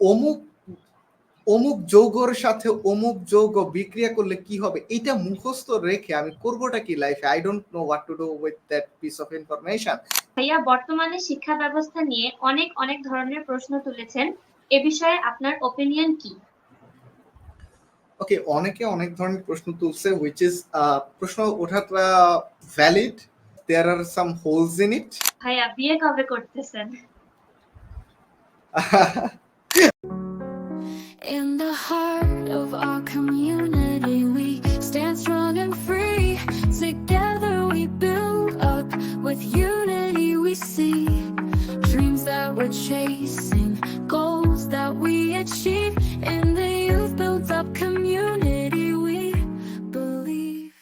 অমুক অমুক যৌগর সাথে অমুক যৌগ বিক্রিয়া করলে কি হবে, এটা মুখস্থ রেখে আমি করবোটা কি লাইফে? I don't know what to do with that piece of information. ভাইয়া, বর্তমানে শিক্ষা ব্যবস্থা নিয়ে অনেক অনেক ধরনের প্রশ্ন তুলেছেন, এ বিষয়ে আপনার ওপিনিয়ন কি? ওকে, অনেকে অনেক ধরনের প্রশ্ন তুলছে, হুইচ ইজ প্রশ্ন ওঠাটা valid, there are some holes in it. ভাইয়া, বিয়ে কবে করতেছেন? In the heart of our community, we stand strong and free. Together we build up, with unity we see dreams that we're chasing, goals that we achieve. In the youth built up community we believe.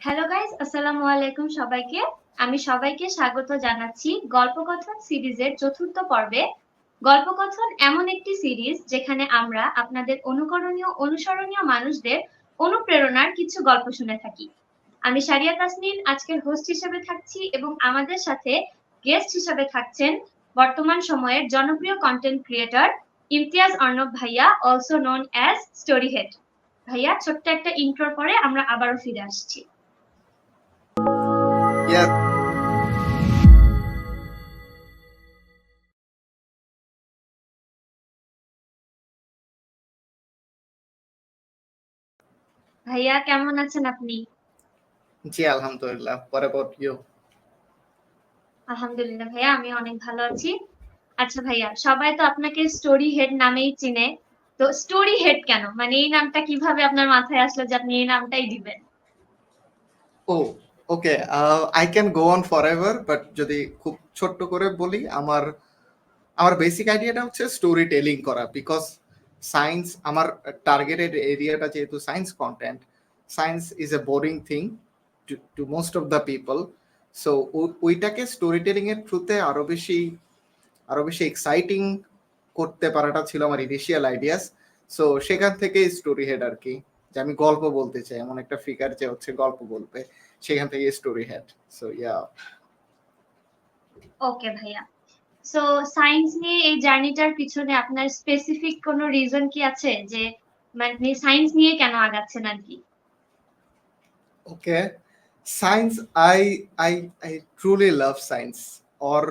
Hello guys, আসসালামু আলাইকুম সবাইকে। আমি সবাইকে স্বাগত জানাচ্ছি গল্পকথন সিরিজের চতুর্থ পর্বে। গল্পকথন এমন একটি সিরিজ যেখানে আমরা আপনাদের অনুসরণীয় মানুষদের অনুপ্রেরণার কিছু গল্প শুনে থাকি। আমি সারিয়া তাসনিন আজকের হোস্ট হিসেবে থাকছি এবং আমাদের সাথে গেস্ট হিসেবে থাকছেন বর্তমান সময়ের জনপ্রিয় কন্টেন্ট ক্রিয়েটর ইমতিয়াজ অর্ণব ভাইয়া, also known as story head. ভাইয়া, ছোট্ট একটা ইন্ট্রোর পরে আমরা আবারও ফিরে আসছি। Yeah. ভাইয়া, কেমন আছেন আপনি? জি আলহামদুলিল্লাহ। What about you? আলহামদুলিল্লাহ ভাইয়া, আমি অনেক ভালো আছি। আচ্ছা ভাইয়া, সবাই তো আপনাকে স্টোরি হেড নামেই চিনে, তো স্টোরি হেড কেন, মানে এই নামটা কিভাবে আপনার মাথায় আসলো যে আপনি এই নামটাই দিবেন? Oh, okay. I can go on forever, but যদি খুব ছোট্ট করে বলি, আমার বেসিক আইডিয়াটা হচ্ছে স্টোরি টেলিং করা, বিকজ সায়েন্স আমার টার্গেটেড এরিয়াটা যেহেতু science content, science is a boring thing to most of the people. So ওইটাকে স্টোরি টেলিং এর থ্রুতে আরো বেশি এক্সাইটিং করতে পারাটা ছিল আমার ইনিশিয়াল আইডিয়াস। সো সেখান থেকে স্টোরি হেড আর কি, যে আমি গল্প বলতে চাই, এমন একটা ফিগার যে হচ্ছে গল্প বলবে, সেখান থেকে story head. So yeah. Okay ভাইয়া, সো সায়েন্স নিয়ে এই জার্নিটার পিছনে আপনার স্পেসিফিক কোনো রিজন কি আছে, যে মানে সায়েন্স নিয়ে কেন আগাচ্ছেন আর কি? Okay, science. I truly love science, or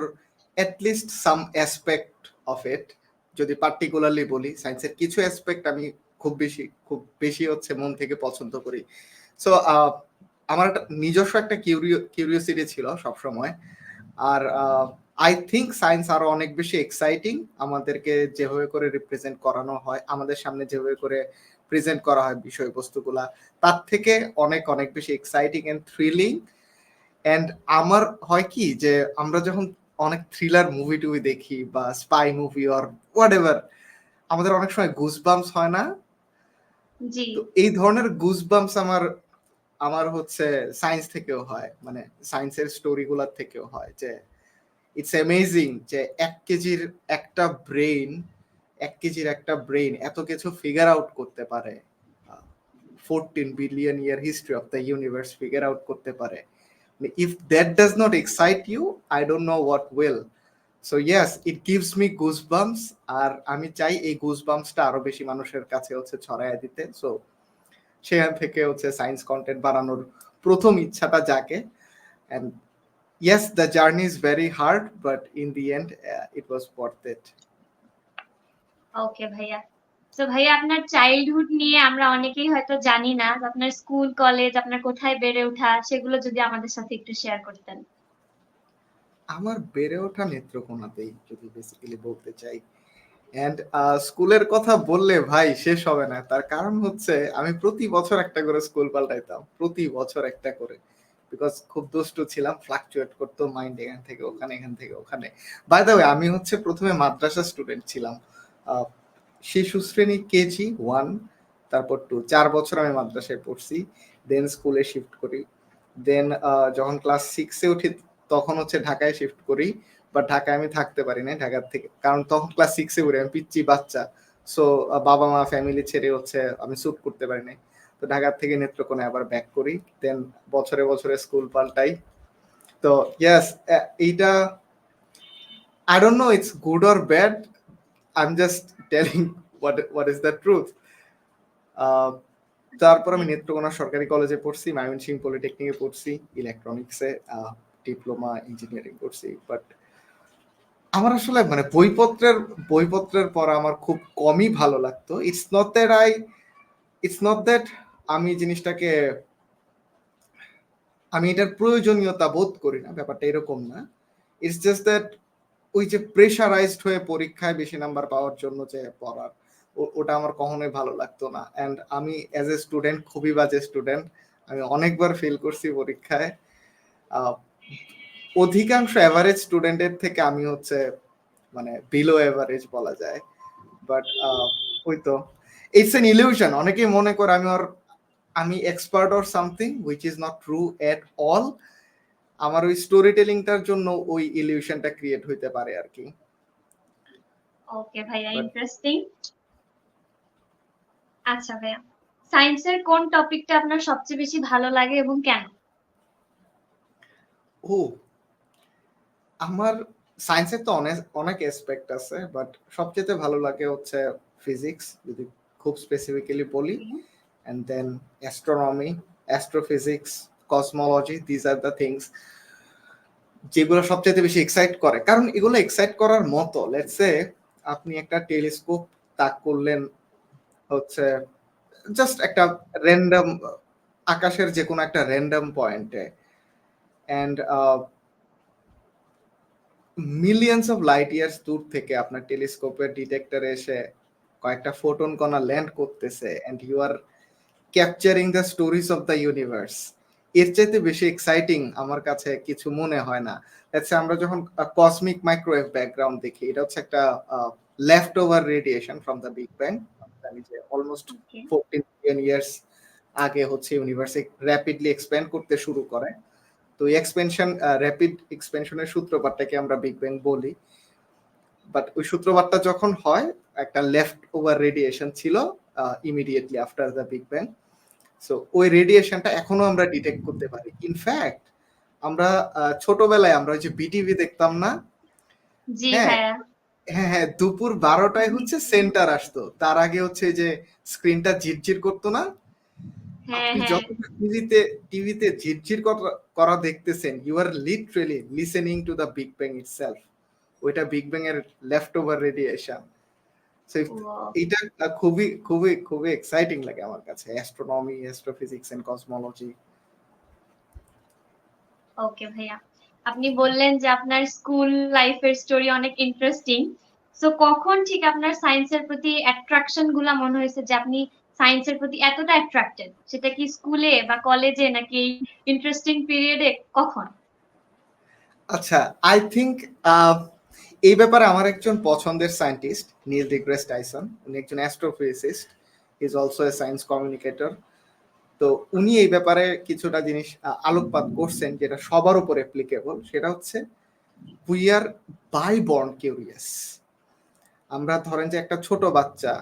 at least some aspect of it. যদি পার্টিকুলারলি বলি, সায়েন্সের কিছু অ্যাসপেক্ট আমি খুব বেশি হচ্ছে মন থেকে পছন্দ করি। সো আমার একটা নিজস্ব একটা কিউরিওসিটি ছিল সবসময়। আর আই থিঙ্ক সায়েন্স আরো অনেক বেশি এক্সাইটিং, আমাদেরকে যেভাবে করে রিপ্রেজেন্ট করানো হয়, আমাদের সামনে যেভাবে করে প্রেজেন্ট করা হয় বিষয়বস্তুগুলা, তার থেকে অনেক অনেক বেশি এক্সাইটিং এন্ড থ্রিলিং। এন্ড আমার হয় কি, যে আমরা যখন অনেক থ্রিলার মুভি টুভি দেখি বা spy movie or what ever, আমাদের অনেক সময় গুজবাম্পস হয় না? জি। তো এই ধরনের গুজবাম্পস আমার হচ্ছে সায়েন্স থেকেও হয়, মানে সায়েন্সের স্টোরিগুলোর থেকেও হয়। যে ইটস অ্যামেজিং যে এক কেজির একটা ব্রেইন এত কিছু ফিগার আউট করতে পারে, 14 billion year history of the universe figure out করতে পারে। If that does not excite you, I don't know what will. So yes, it gives me goosebumps. আর আমি চাই এই গুজবাম্পসটা আরো বেশি মানুষের কাছে হচ্ছে ছড়াইয়া দিতে। সো সেখান থেকে হচ্ছে সায়েন্স কন্টেন্ট বানানোর প্রথম ইচ্ছাটা জাগে। And yes, the journey is very hard, but in the end, it was worth it. ওকে ভাইয়া, তো ভাইয়া আপনার চাইল্ডহুড নিয়ে আমরা অনেকেই হয়তো জানি না, আপনার স্কুল কলেজ, আপনার কোথায় বেড়ে ওঠা, সেগুলো যদি আমাদের সাথে একটু শেয়ার করতেন। আমার বেড়ে ওঠা নেত্রকোনাতেই, যদি বেসিক্যালি বলতে চাই। এন্ড স্কুলের কথা বললে ভাই শেষ হবে না। তার কারণ হচ্ছে আমি প্রতি বছর একটা করে স্কুল পাল্টাইতাম, প্রতি বছর একটা করে, বিকজ খুব দুষ্টু ছিলাম, ফ্লাকচুয়েট করতো মাইন্ড এখান থেকে ওখানে, এখান থেকে ওখানে। বাই দ্য ওয়ে, আমি হচ্ছে প্রথমে মাদ্রাসা স্টুডেন্ট ছিলাম, শিশু শ্রেণী কেজি 1, তারপর 2, 4 বছর আমি মাদ্রাসায় পড়ছি। দেন স্কুলে শিফট করি। দেন যখন ক্লাস 6-এ উঠি, তখন হচ্ছে ঢাকায় শিফট করি। বাট ঢাকায় আমি থাকতে পারি না ঢাকার থেকে, কারণ তখন ক্লাস 6-এ উঠি, আমি পিচ্চি বাচ্চা। সো বাবা মা ফ্যামিলি ছেড়ে হচ্ছে আমি স্যুট করতে পারি না। তো ঢাকার থেকে নেত্রকোনায় আবার ব্যাক করি। দেন বছরে বছরে স্কুল পাল্টাই। তো তো ইয়েস, এইটা I don't know it's good or bad. I'm just telling what is the truth. তারপর আমি নেত্রকোনা সরকারি কলেজে পড়ছি, ময়মনসিংহ পলিটেকনিকে পড়ছি, ইলেকট্রনিক্সে ডিপ্লোমা ইঞ্জিনিয়ারিং করছি। বাট আমার আসলে মানে বইপত্রের পড়া আমার খুব কমই ভালো লাগতো। ইটস নট দ্যাট আমি জিনিসটাকে আমি এটার প্রয়োজনীয়তা বোধ করি না, ব্যাপারটা এরকম না। ইটস জাস্ট দ্যাট ওই যে প্রেশারাইজড হয়ে পরীক্ষায় বেশি নাম্বার পাওয়ার জন্য যে পড়ার, ওটা আমার কখনোই ভালো লাগতো না। অ্যান্ড আমি অ্যাজ এ স্টুডেন্ট খুবই বাজে স্টুডেন্ট, আমি অনেকবার ফেল করছি পরীক্ষায়। অধিকাংশ অ্যাভারেজ স্টুডেন্টের থেকে আমি হচ্ছে মানে বিলো অ্যাভারেজ বলা যায়। বাট ওই তো ইটস এন ইলিউশন। অনেকেই মনে করে আমি expert or something which is not true at all. আমার ওই স্টোরি টেলিংটার জন্য ওই ইলিউশনটা ক্রিয়েট হইতে পারে আর কি। ওকে ভাইয়া, ইন্টারেস্টিং। আচ্ছা ভাইয়া, সায়েন্সের কোন টপিকটা আপনার সবচেয়ে বেশি ভালো লাগে এবং কেন? ও, আমার সায়েন্সের তো অনেক অ্যাসপেক্ট আছে, বাট সবচেয়ে ভালো লাগে হচ্ছে ফিজিক্স, যদি খুব স্পেসিফিক্যালি বলি, and then astronomy, astrophysics, cosmology. These are the things যেগুলো সবচেয়ে বেশি এক্সাইট করে, কারণ এগুলো এক্সাইট করার মতো। লেটস সে আপনি একটা টেলিস্কোপ তাক করলেন হচ্ছে জাস্ট একটা র্যান্ডম আকাশের যে কোনো একটা র্যান্ডম পয়েন্টে, and millions of light years দূর থেকে আপনার টেলিস্কোপের ডিটেক্টরে এসে কয়েকটা ফোটন কণা ল্যান্ড করতেছে, and you are capturing the stories of the universe. এর চাইতে বেশি এক্সাইটিং আমার কাছে কিছু মনে হয় না। আমরা যখন কসমিক মাইক্রোওয়েভ ব্যাকগ্রাউন্ড দেখি, এটা হচ্ছে একটা left over radiation from the big ব্যাং। জানি যে অলমোস্ট 14 বিলিয়ন ইয়ার্স আগে হচ্ছে ইউনিভার্স র্যাপিডলি এক্সপ্যান্ড করতে শুরু করে। তো এক্সপেনশন, র্যাপিড এক্সপেনশনের সূত্রপাতটাকে আমরা বিগ ব্যাং বলি। বাট ওই সূত্রপাতটা যখন হয়, একটা লেফট ওভার রেডিয়েশন ছিল immediately after the big bang. So ওই রেডিয়েশনটা এখনো আমরা ডিটেক্ট করতে পারি। ইনফ্যাক্ট আমরা ছোটবেলায় আমরা ওই যে বিটিভি দেখতাম না? জি হ্যাঁ ভাইয়া। হ্যাঁ হ্যাঁ, দুপুর 12টায় হচ্ছে সেন্টার আসতো, তার আগে হচ্ছে যে স্ক্রিনটা ঝিরঝির করতো না? হ্যাঁ আপনি হ্যাঁ, যখন টিভিতে ঝিরঝির করা দেখতেছেন, you are literally listening to the big bang itself. ওইটা বিগ ব্যাং এর লেফট ওভার রেডিয়েশন। এটা খুবই খুবই খুবই এক্সাইটিং লাগে আমার কাছে, অ্যাস্ট্রোনমি, অ্যাস্ট্রোফিজিক্স এন্ড কসমোলজি। ওকে ভাইয়া, আপনি বললেন যে আপনার স্কুল লাইফের স্টোরি অনেক ইন্টারেস্টিং। সো কখন ঠিক আপনার সায়েন্সের প্রতি অ্যাট্রাকশন গুলা মনে হয়েছে যে আপনি সায়েন্সের প্রতি এতটা অ্যাট্রাক্টেড? সেটা কি স্কুলে বা কলেজে নাকি ইন্টারেস্টিং পিরিয়ডে, কখন? আচ্ছা, আই থিংক এই ব্যাপারে আমার একজন পছন্দের সায়েন্টিস্ট নীল ডিগ্রেস টাইসন। উনি একজন astrophysicist, is also a science communicator. তো উনি এই ব্যাপারে কিছুটা জিনিস আলোকপাত করছেন যেটা সবার উপর অ্যাপ্লিকেবল। সেটা হচ্ছে we are by born curious. আমরা ধরেন যে একটা ছোট বাচ্চা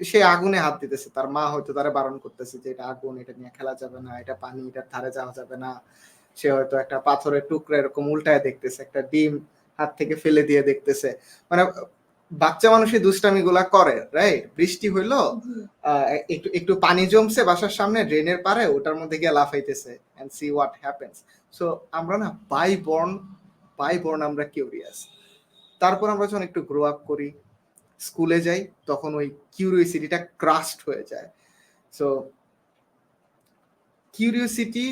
সে আগুনে হাত দিতেছে, তার মা হয়তো তারা বারণ করতেছে যে এটা আগুন, এটা নিয়ে খেলা যাবে না, এটা পানি, এটার ধারে যাওয়া যাবে না। সে হয়তো একটা পাথরের টুকরা এরকম উল্টায় দেখতেছে, একটা ডিম হাত থেকে ফেলে দিয়ে দেখতেছে। মানে বাচ্চা মানুষই দুষ্টামি গুলা করে, রাইট? বৃষ্টি হইলো, একটু একটু পানি জমছে বাসার সামনে ড্রেনের পারে, ওটার মধ্যে গিয়ে লাফাইতেছে, and see what happens. So আমরা না বাই বর্ন আমরা কিউরিয়াস। তারপর আমরা যখন একটু গ্রো আপ করি, স্কুলে যাই, তখন ওই কিউরিওসিটিটা ক্রাস্ট হয়ে যায়। সো কিউরিওসিটি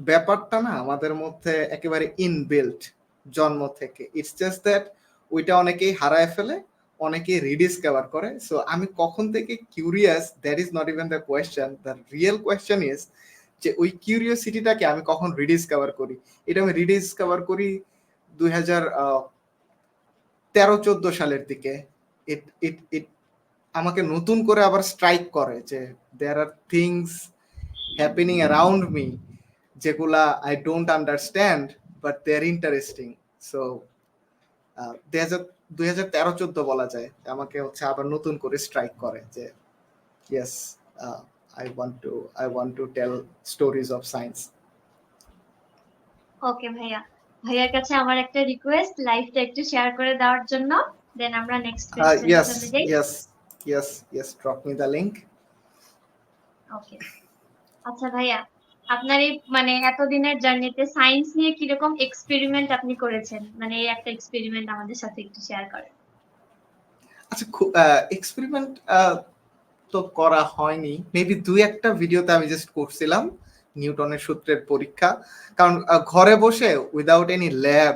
ব্যাপারটা না আমাদের মধ্যে একেবারে ইনবিল্ট জন্ম থেকে। ইটস জাস্ট দ্যাট ওইটা অনেকেই হারায় ফেলে, অনেকেই রিডিসকভার করে। সো আমি কখন থেকে curious, that is not even the question. The real question is যে ওই কিউরিওসিটিটাকে আমি কখন রিডিসকভার করি। এটা আমি রিডিসকভার করি 2013-14 সালের দিকে। ইট ইট ইট আমাকে নতুন করে আবার স্ট্রাইক করে যে there are things happening around me যেগুলা I don't understand, but they are interesting. So 2013-14 বলা যায় আমাকে হচ্ছে আবার নতুন করে স্ট্রাইক করে যে yes, I want to tell stories of science. Okay ভাইয়া, ভাইয়ার কাছে আমার একটা রিকোয়েস্ট, লাইভটা একটু শেয়ার করে দেওয়ার জন্য, দেন আমরা নেক্সট কোয়েশ্চেনে চলে যাই। Yes, drop me the link. ওকে, আচ্ছা ভাইয়া, আপনার এই মানে এতদিনের জার্নিতে সায়েন্স নিয়ে কিরকম এক্সপেরিমেন্ট আপনি করেছেন, মানে এই একটা এক্সপেরিমেন্ট আমাদের সাথে একটু শেয়ার করেন। আচ্ছা, এক্সপেরিমেন্ট তো করা হয়নি, মেবি দুই একটা ভিডিওতে আমি জাস্ট করছিলাম নিউটনের সূত্রের পরীক্ষা, কারণ ঘরে বসে উইদাউট এনি ল্যাব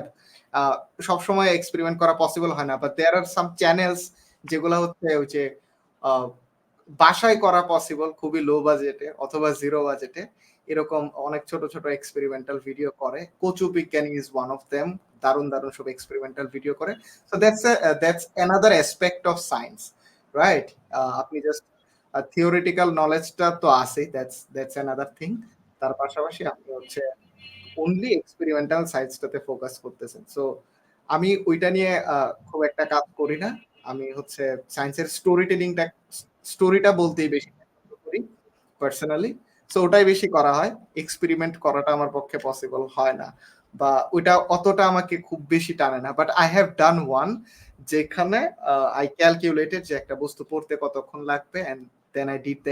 সবসময় এক্সপেরিমেন্ট করা পসিবল হয় না, but there are some channels যেগুলো হচ্ছে ওই যে বাসায় করা পসিবল, খুবই লো বাজেটে অথবা জিরো বাজেটে, এরকম অনেক ছোট ছোট এক্সপেরিমেন্টাল ভিডিও করে। কচু বিজ্ঞানী ইজ ওয়ান অফ দেম, দারুণ দারুণ সব এক্সপেরিমেন্টাল ভিডিও করে। So that's another aspect of science, right? আপনি জাস্ট থিওরিটিক্যাল নলেজটা তো আছে, দ্যাটস অ্যানাদার থিং। তার পাশাপাশি আপনি হচ্ছে অনলি এক্সপেরিমেন্টাল সাইডসটাতে ফোকাস করতেছেন। সো আমি ওইটা নিয়ে খুব একটা কাজ করি না। আমি হচ্ছে সায়েন্সের স্টোরিটা বলতেই বেশি পছন্দ করি পার্সোনালি। সো ওটাই বেশি করা হয়, এক্সপেরিমেন্ট করাটা আমার পক্ষে পসিবল হয় না, বা ওইটা অতটা আমাকে খুব বেশি টানে না। But I have done one, যেখানে আই ক্যালকুলেটেড যে একটা বস্তু পড়তে কতক্ষণ লাগবে, and then I did the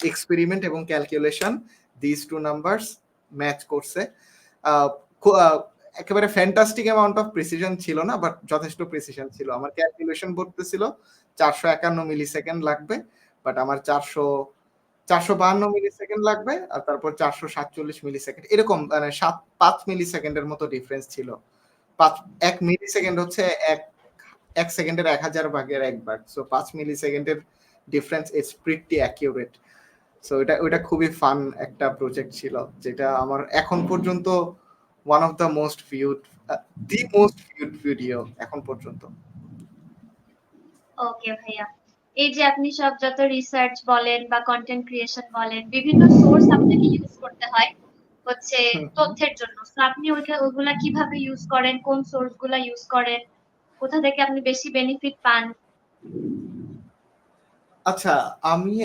experiment এবং calculation, this two numbers match করছে। একেবারে ফ্যান্টাস্টিক অ্যামাউন্ট অফ প্রিসিশন ছিল না, বাট যথেষ্ট প্রিসিশন ছিল। আমার ক্যালকুলেশন বলতেছিল 451 মিলি সেকেন্ড লাগবে, বাট আমার 452 মিলি সেকেন্ড লাগবে, আর তারপর 447 মিলি সেকেন্ড, এরকম মানে 5 মিলি সেকেন্ডের মতো ডিফারেন্স ছিল। 1 মিলি সেকেন্ড হচ্ছে এক সেকেন্ডের 1000 ভাগের 1 ভাগ। সো 5 মিলি সেকেন্ডের difference is pretty accurate. So ওটা খুবই ফান একটা প্রজেক্ট ছিল, যেটা আমার এখন পর্যন্ত one of the most viewed video এখন পর্যন্ত। ওকে ভাইয়া, এই যে আপনি সব যত রিসার্চ বলেন বা কন্টেন্ট ক্রিয়েশন বলেন, বিভিন্ন সোর্স আপনাকে ইউজ করতে হয় হচ্ছে তথ্যের জন্য। তো আপনি ওইগুলা কিভাবে ইউজ করেন, কোন সোর্স গুলা ইউজ করেন, কোথা থেকে আপনি বেশি বেনিফিট পান? আচ্ছা, আমি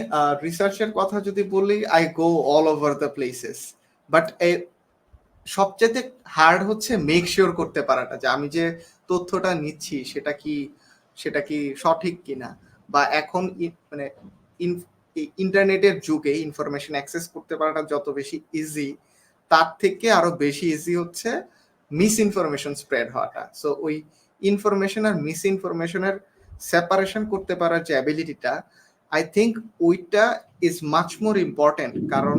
রিসার্চের কথা যদি বলি, I go all over the places, but সবচেয়ে হার্ড হচ্ছে মেক শিওর করতে পারাটা যে আমি যে তথ্যটা নিচ্ছি সেটা কি সঠিক কিনা, বা এখন মানে ইন্টারনেটের যুগে ইনফরমেশন অ্যাক্সেস করতে পারাটা যত বেশি ইজি, তার থেকে আরো বেশি ইজি হচ্ছে মিস ইনফরমেশন স্প্রেড হওয়াটা। সো ওই ইনফরমেশন আর মিস ইনফরমেশনের সেপারেশন করতে পারার যে অ্যাবিলিটিটা, আই থিঙ্ক ওইটা ইজ মাচ মোর ইম্পর্টেন্ট, কারণ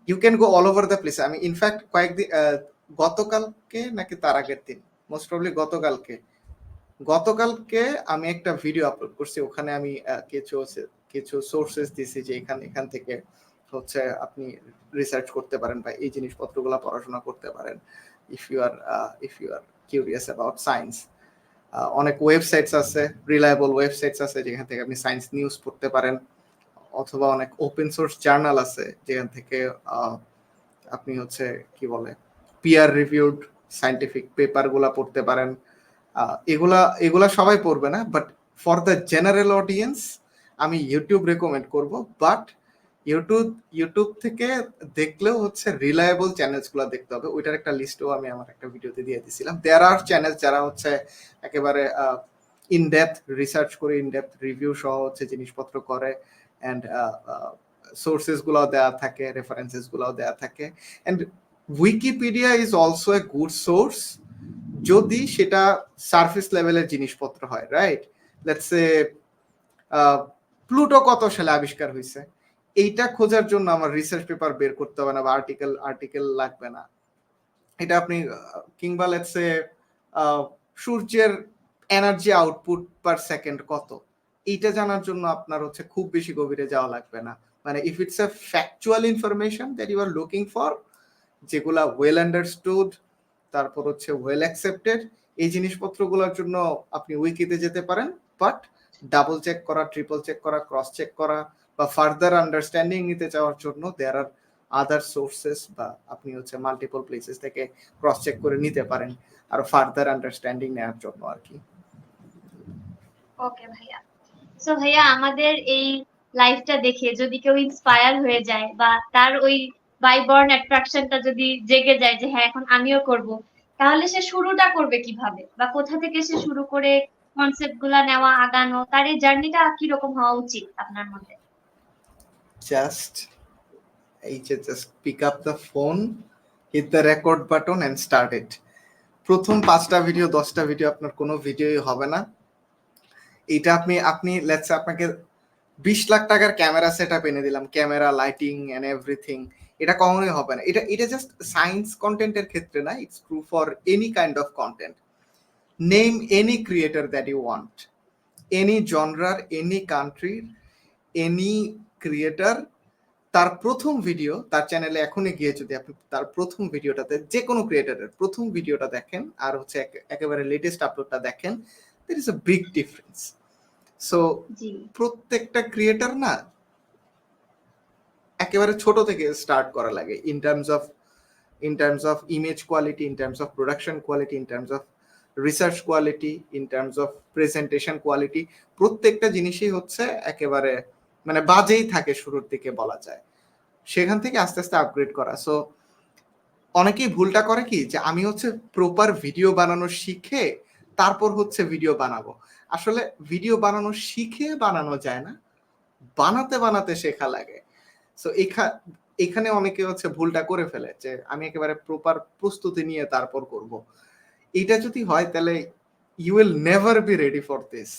you can go all over the place. আমি ইনফ্যাক্ট কয়েকদিন, গতকালকে নাকি তার আগের দিন, মোস্ট প্রবলি গতকালকে আমি একটা ভিডিও আপলোড করছি, ওখানে আমি কিছু সোর্সেস দিছি যে এখান থেকে হচ্ছে আপনি রিসার্চ করতে পারেন বা এই জিনিসপত্রগুলো পড়াশোনা করতে পারেন if you are curious about science. অনেক ওয়েবসাইটস আছে, রিলায়েবল ওয়েবসাইটস আছে যেখান থেকে আপনি সায়েন্স নিউজ পড়তে পারেন, অথবা অনেক ওপেন সোর্স জার্নাল আছে যেখান থেকে আপনি হচ্ছে কি বলে পিয়ার রিভিউড সায়েন্টিফিক পেপার গুলা পড়তে পারেন। এগুলা সবাই পড়বে না, but for the general audience আমি ইউটিউব রেকমেন্ড করব। বাট ইউটিউব থেকে দেখলেও হচ্ছে রিলায়েবল চ্যানেলস গুলা দেখতে হবে, ওইটার একটা লিস্টও আমি আমার একটা ভিডিওতে দিয়ে দিয়েছিলাম। দেয়ার আর চ্যানেল যারা হচ্ছে একেবারে ইন ডেপথ রিসার্চ করে, ইন ডেপথ রিভিউ সহ হচ্ছে জিনিসপত্র করে, অ্যান্ড সোর্সেস গুলাও দেওয়া থাকে, রেফারেন্সেস গুলাও দেওয়া থাকে। And Wikipedia is also a good source যদি সেটা সারফেস লেভেলের জিনিসপত্র হয়, রাইট? লেটস সে প্লুটো কত সালে আবিষ্কার হয়েছে, এইটা খোঁজার জন্য আমার রিসার্চ পেপার বের করতে হবে না, বা আর্টিকেল লাগবে না। এটা আপনি কিংবা লেটস সে সূর্যের এনার্জি আউটপুট পার সেকেন্ড কত, এইটা জানার জন্য আপনার হচ্ছে খুব বেশি গভীরে যাওয়া লাগবে না। মানে if it's a factual information that you are looking for, যেগুলা ওয়েল আন্ডারস্টুড, তারপর হচ্ছে ওয়েল অ্যাকসেপ্টেড, এই জিনিসপত্রগুলোর জন্য আপনি উইকিতে যেতে পারেন। বাট ডাবল চেক করা, ট্রিপল চেক করা, ক্রস চেক করা বা ফার্দার আন্ডারস্ট্যান্ডিং নিতে চাওয়ার জন্য দেয়ার আর আদার সোর্সেস, বা আপনি হচ্ছে মাল্টিপল প্লেসেস থেকে ক্রস চেক করে নিতে পারেন আর ফার্দার আন্ডারস্ট্যান্ডিং নেওয়ার জন্য আর কি। ওকে ভাইয়া, সো ভাইয়া আমাদের এই লাইভটা দেখে যদি কেউ ইন্সপায়ার হয়ে যায় বা তার ওই বাই বর্ন অ্যাট্রাকশনটা যদি জেগে যায় যে হ্যাঁ এখন আমিও করব, তাহলে সে শুরুটা করবে কিভাবে বা কোথা থেকে সে শুরু করে কনসেপ্ট গুলা নেওয়া, আগানো, তার এই জার্নিটা কিরকম হওয়া উচিত আপনার মতে? Just just pick up the phone, hit the record button and start it. প্রথম 5টা ভিডিও 10টা ভিডিও আপনার কোনো ভিডিওই হবে না। এটা আপনি লেটস আপনাকে 20 লাখ টাকার ক্যামেরা সেটআপ এনে দিলাম, ক্যামেরা, লাইটিং এন্ড এভরিথিং, এটা কখনোই হবে না। এটা জাস্ট সায়েন্স কন্টেন্টের ক্ষেত্রে না, it's true for any kind of content. Name any creator that you want, any জনরার, এনি কান্ট্রির, এনি ক্রিয়েটর, তার প্রথম ভিডিও তার চ্যানেলে এখনই গিয়ে যদি আপনি তার প্রথম ভিডিওটাতে যে কোনো ক্রিয়েটরের প্রথম ভিডিওটা দেখেন আর হচ্ছে একেবারে লেটেস্ট আপলোডটা দেখেন, there is a big difference. So প্রত্যেকটা ক্রিয়েটর না একেবারে ছোট থেকে স্টার্ট করা লাগে in terms of image quality, in terms of production quality, in terms of research quality, in terms of presentation quality. প্রত্যেকটা জিনিসই হচ্ছে একেবারে মানে বাজেই থাকে শুরুর দিকে বলা যায়, সেখান থেকে আস্তে আস্তে আপগ্রেড করা। সো অনেকেই ভুলটা করে কি যে আমি হচ্ছে প্রপার ভিডিও বানানো শিখে তারপর হচ্ছে ভিডিও বানাবো। আসলে ভিডিও বানানো শিখে বানানো যায় না, বানাতে বানাতে শেখা লাগে। সো এখানে অনেকে হচ্ছে ভুলটা করে ফেলে যে আমি একেবারে প্রপার প্রস্তুতি নিয়ে তারপর করব। এটা যদি হয় তাহলে you will never be ready for this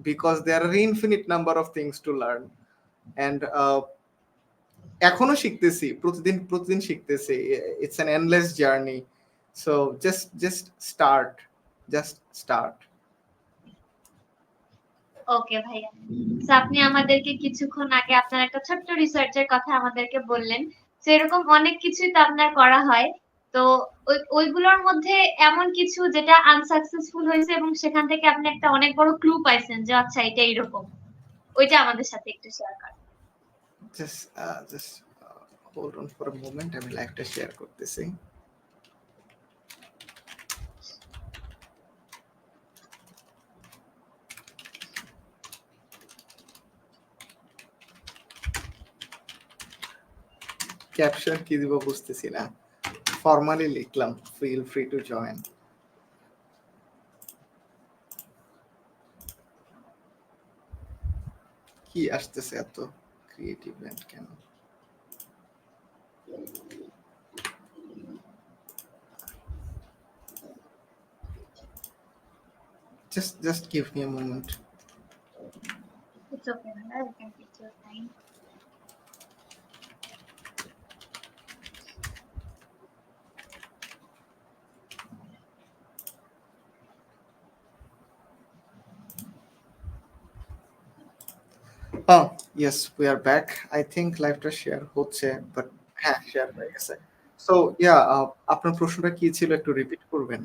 because there are infinite number of things to learn and এখনো শিখতেছি, প্রতিদিন শিখতেছি, it's an endless journey. So just start. ওকে ভাইয়া, তো আপনি আমাদেরকে কিছুক্ষণ আগে আপনার একটা ছোট্ট রিসার্চের কথা আমাদেরকে বললেন। তো এরকম অনেক কিছুই তো আপনার করা হয়, তো ওইগুলোর মধ্যে এমন কিছু যেটা আনসাকসেসফুল হয়েছে এবং সেখান থেকে আপনি একটা অনেক বড় ক্লু পাইছেন যে আচ্ছা এটা এরকম, ওইটা আমাদের সাথে একটু শেয়ার করেন। Just hold on for a moment, আমি লাইভটা শেয়ার করতেছি। ক্যাপশন কি দিব বুঝতেছি না, ফর্মালি লিখলাম ফিল ফ্রি টু জয়েন। কি আসতেছে এত ক্রিয়েটিভ এন্ড কেন? Just give me a moment. It's okay, you can take your time. Oh yes, we are back. I think লাইভটা শেয়ার হচ্ছে, বাট হ্যাঁ শেয়ার হয়ে গেছে। সো ইয়া, আপনার প্রশ্নটা কি ছিল একটু রিপিট করবেন?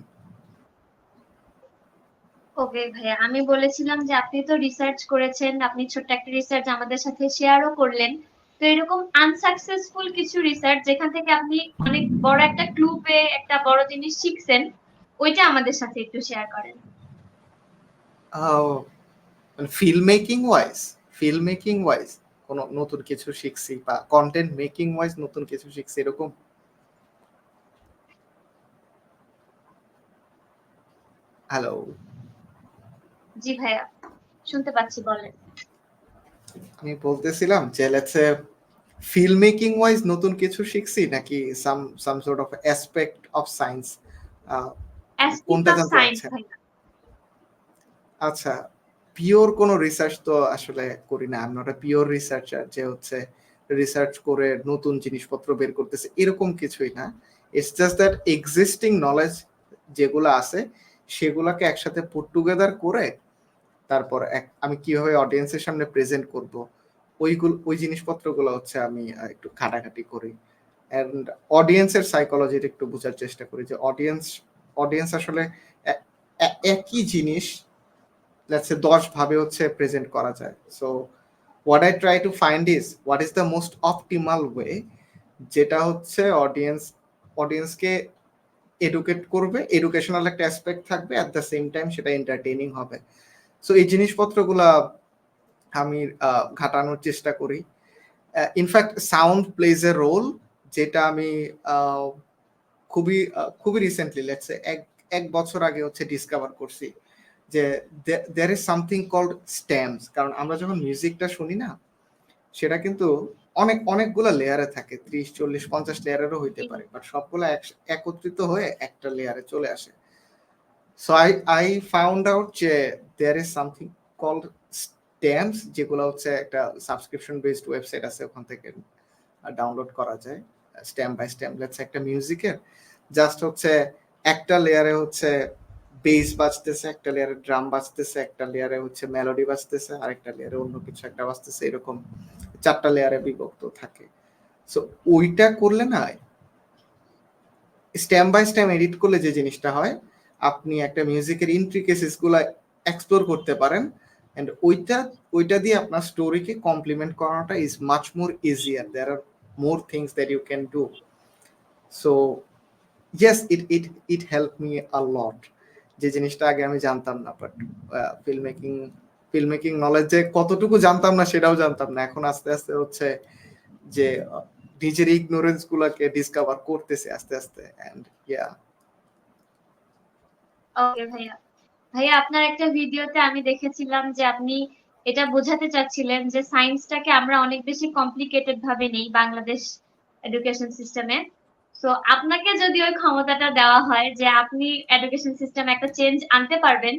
ওকে ভাইয়া, আমি বলেছিলাম যে আপনি তো রিসার্চ করেছেন, আপনি ছোট্ট একটা রিসার্চ আমাদের সাথে শেয়ারও করলেন। তো এরকম আনসাকসেসফুল কিছু রিসার্চ যেখান থেকে আপনি অনেক বড় একটা ক্লু পেয়ে একটা বড় জিনিস শিখছেন, ওইটা আমাদের সাথে একটু শেয়ার করেন। ফিল্ম মেকিং ওয়াইজ কোনো নতুন কিছু শিখছি বা কন্টেন্ট মেকিং ওয়াইজ নতুন কিছু শিখছি এরকম? হ্যালো, জি ভাইয়া, শুনতে পাচ্ছি, বলেন। আমি বলতেছিলাম যে let's say film making wise নতুন কিছু শিখছি নাকি some sort of aspect of science, কোনটা জানতে চাচ্ছেন? আচ্ছা, পিওর কোনো রিসার্চ তো আসলে করি না, আমরা পিওর রিসার্চার যে হচ্ছে রিসার্চ করে নতুন জিনিসপত্র বের করতেছে এরকম কিছুই না। It's just that existing knowledge যেগুলো আছে সেগুলোকে একসাথে পুট টুগেদার করে তারপর আমি কিভাবে অডিয়েন্সের সামনে প্রেজেন্ট করব ওই জিনিসপত্রগুলো হচ্ছে আমি একটু ঘাটাঘাটি করি এন্ড অডিয়েন্সের সাইকোলজিটা একটু বোঝার চেষ্টা করি যে অডিয়েন্স আসলে একই জিনিস let's say 10 ভাবে হচ্ছে প্রেজেন্ট করা যায়। So what I try to find is what is the most optimal way যেটা হচ্ছে অডিয়েন্সকে এডুকেট করবে, এডুকেশনাল একটা অ্যাসপেক্ট থাকবে, অ্যাট দ্য সেম টাইম সেটা এন্টারটেইনিং হবে। সো এই জিনিসপত্রগুলা আমি ঘাটানোর চেষ্টা করি। In fact sound plays a role যেটা আমি খুবই রিসেন্টলি লেটস সে এক বছর আগে হচ্ছে ডিসকভার করছি, যে there is something called stamps. কারণ আমরা যখন মিউজিকটা শুনি না, সেটা কিন্তু অনেকগুলো লেয়ারে থাকে, 30, 40, 50 লেয়ারেরও হইতে পারে, বাট সবগুলো একত্রিত হয়ে একটা লেয়ারে চলে আসে। সো আই ফাউন্ড আউট যে there is something called stamps, যেগুলো হচ্ছে একটা সাবস্ক্রিপশন বেসড ওয়েবসাইট আছে, ওখান থেকে ডাউনলোড করা যায় স্ট্যাম্প বাই স্ট্যাম্প। লেটস একটা মিউজিকের জাস্ট হচ্ছে একটা লেয়ারে হচ্ছে বেস বাজতেছে, একটা লেয়ারে ড্রাম বাজতেছে, একটা লেয়ারে হচ্ছে মেলোডি বাজতেছে, আর একটা লেয়ারে অন্য কিছু একটা বাজতেছে, এরকম 4টা লেয়ারে বিভক্ত থাকে। সো ওইটা করলে না, স্ট্যাম্প বাই স্ট্যাম্প এডিট করলে যে জিনিসটা হয়, আপনি একটা মিউজিকের ইন্ট্রিকেসিস গুলা এক্সপ্লোর করতে পারেন, এন্ড ওইটা দিয়ে আপনার স্টোরিকে কমপ্লিমেন্ট করাটা is much more easier. There are more things that you can do. So yes, it help me a lot, যে জিনিসটা আগে আমি জানতাম না। বাট ফিল্ম মেকিং নলেজ যে কতটুকু জানতাম না সেটাও জানতাম না, এখন আস্তে আস্তে হচ্ছে যে নিজের ইগনোরেন্স গুলাকে ডিসকভার করতেছে আস্তে আস্তে। এন্ড ইয়া, ওকে ভাইয়া। ভাইয়া, আপনার একটা ভিডিওতে আমি দেখেছিলাম যে আপনি এটা বোঝাতে চাচ্ছিলেন যে সায়েন্সটাকে আমরা অনেক বেশি কমপ্লিকেটেড ভাবে নেই বাংলাদেশ এডুকেশন সিস্টেমে। সো আপনাকে যদি ওই ক্ষমতাটা দেওয়া হয় যে আপনি এডুকেশন সিস্টেমে একটা চেঞ্জ আনতে পারবেন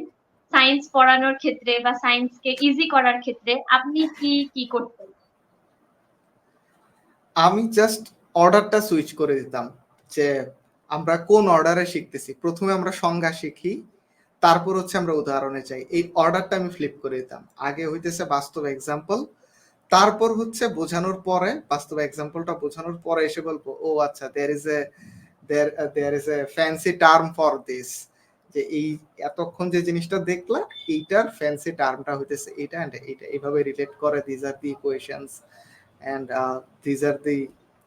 সায়েন্স পড়ানোর ক্ষেত্রে বা সায়েন্সকে ইজি করার ক্ষেত্রে, আপনি কি করতেন? আমি জাস্ট অর্ডারটা সুইচ করে দিতাম, যে আমরা কোন অর্ডারে শিখতেছি। প্রথমে আমরা সংজ্ঞা শিখি, তারপর হচ্ছে আমরা উদাহরণে যাই। এই অর্ডারটা আমি ফ্লিপ করে দিতাম। আগে হইতেছে বাস্তব এক্সাম্পল, তারপর হচ্ছে বোঝানোর পরে, বাস্তব এক্সাম্পলটা বোঝানোর পরে এসে বলবো, ও আচ্ছা, there is a fancy term for this, যে এই এতক্ষণ যে জিনিসটা দেখলা, এইটার ফ্যান্সি টার্মটা হইতেছে এটা, এন্ড এটা এইভাবে রিলেট করে, this are the equations and these are the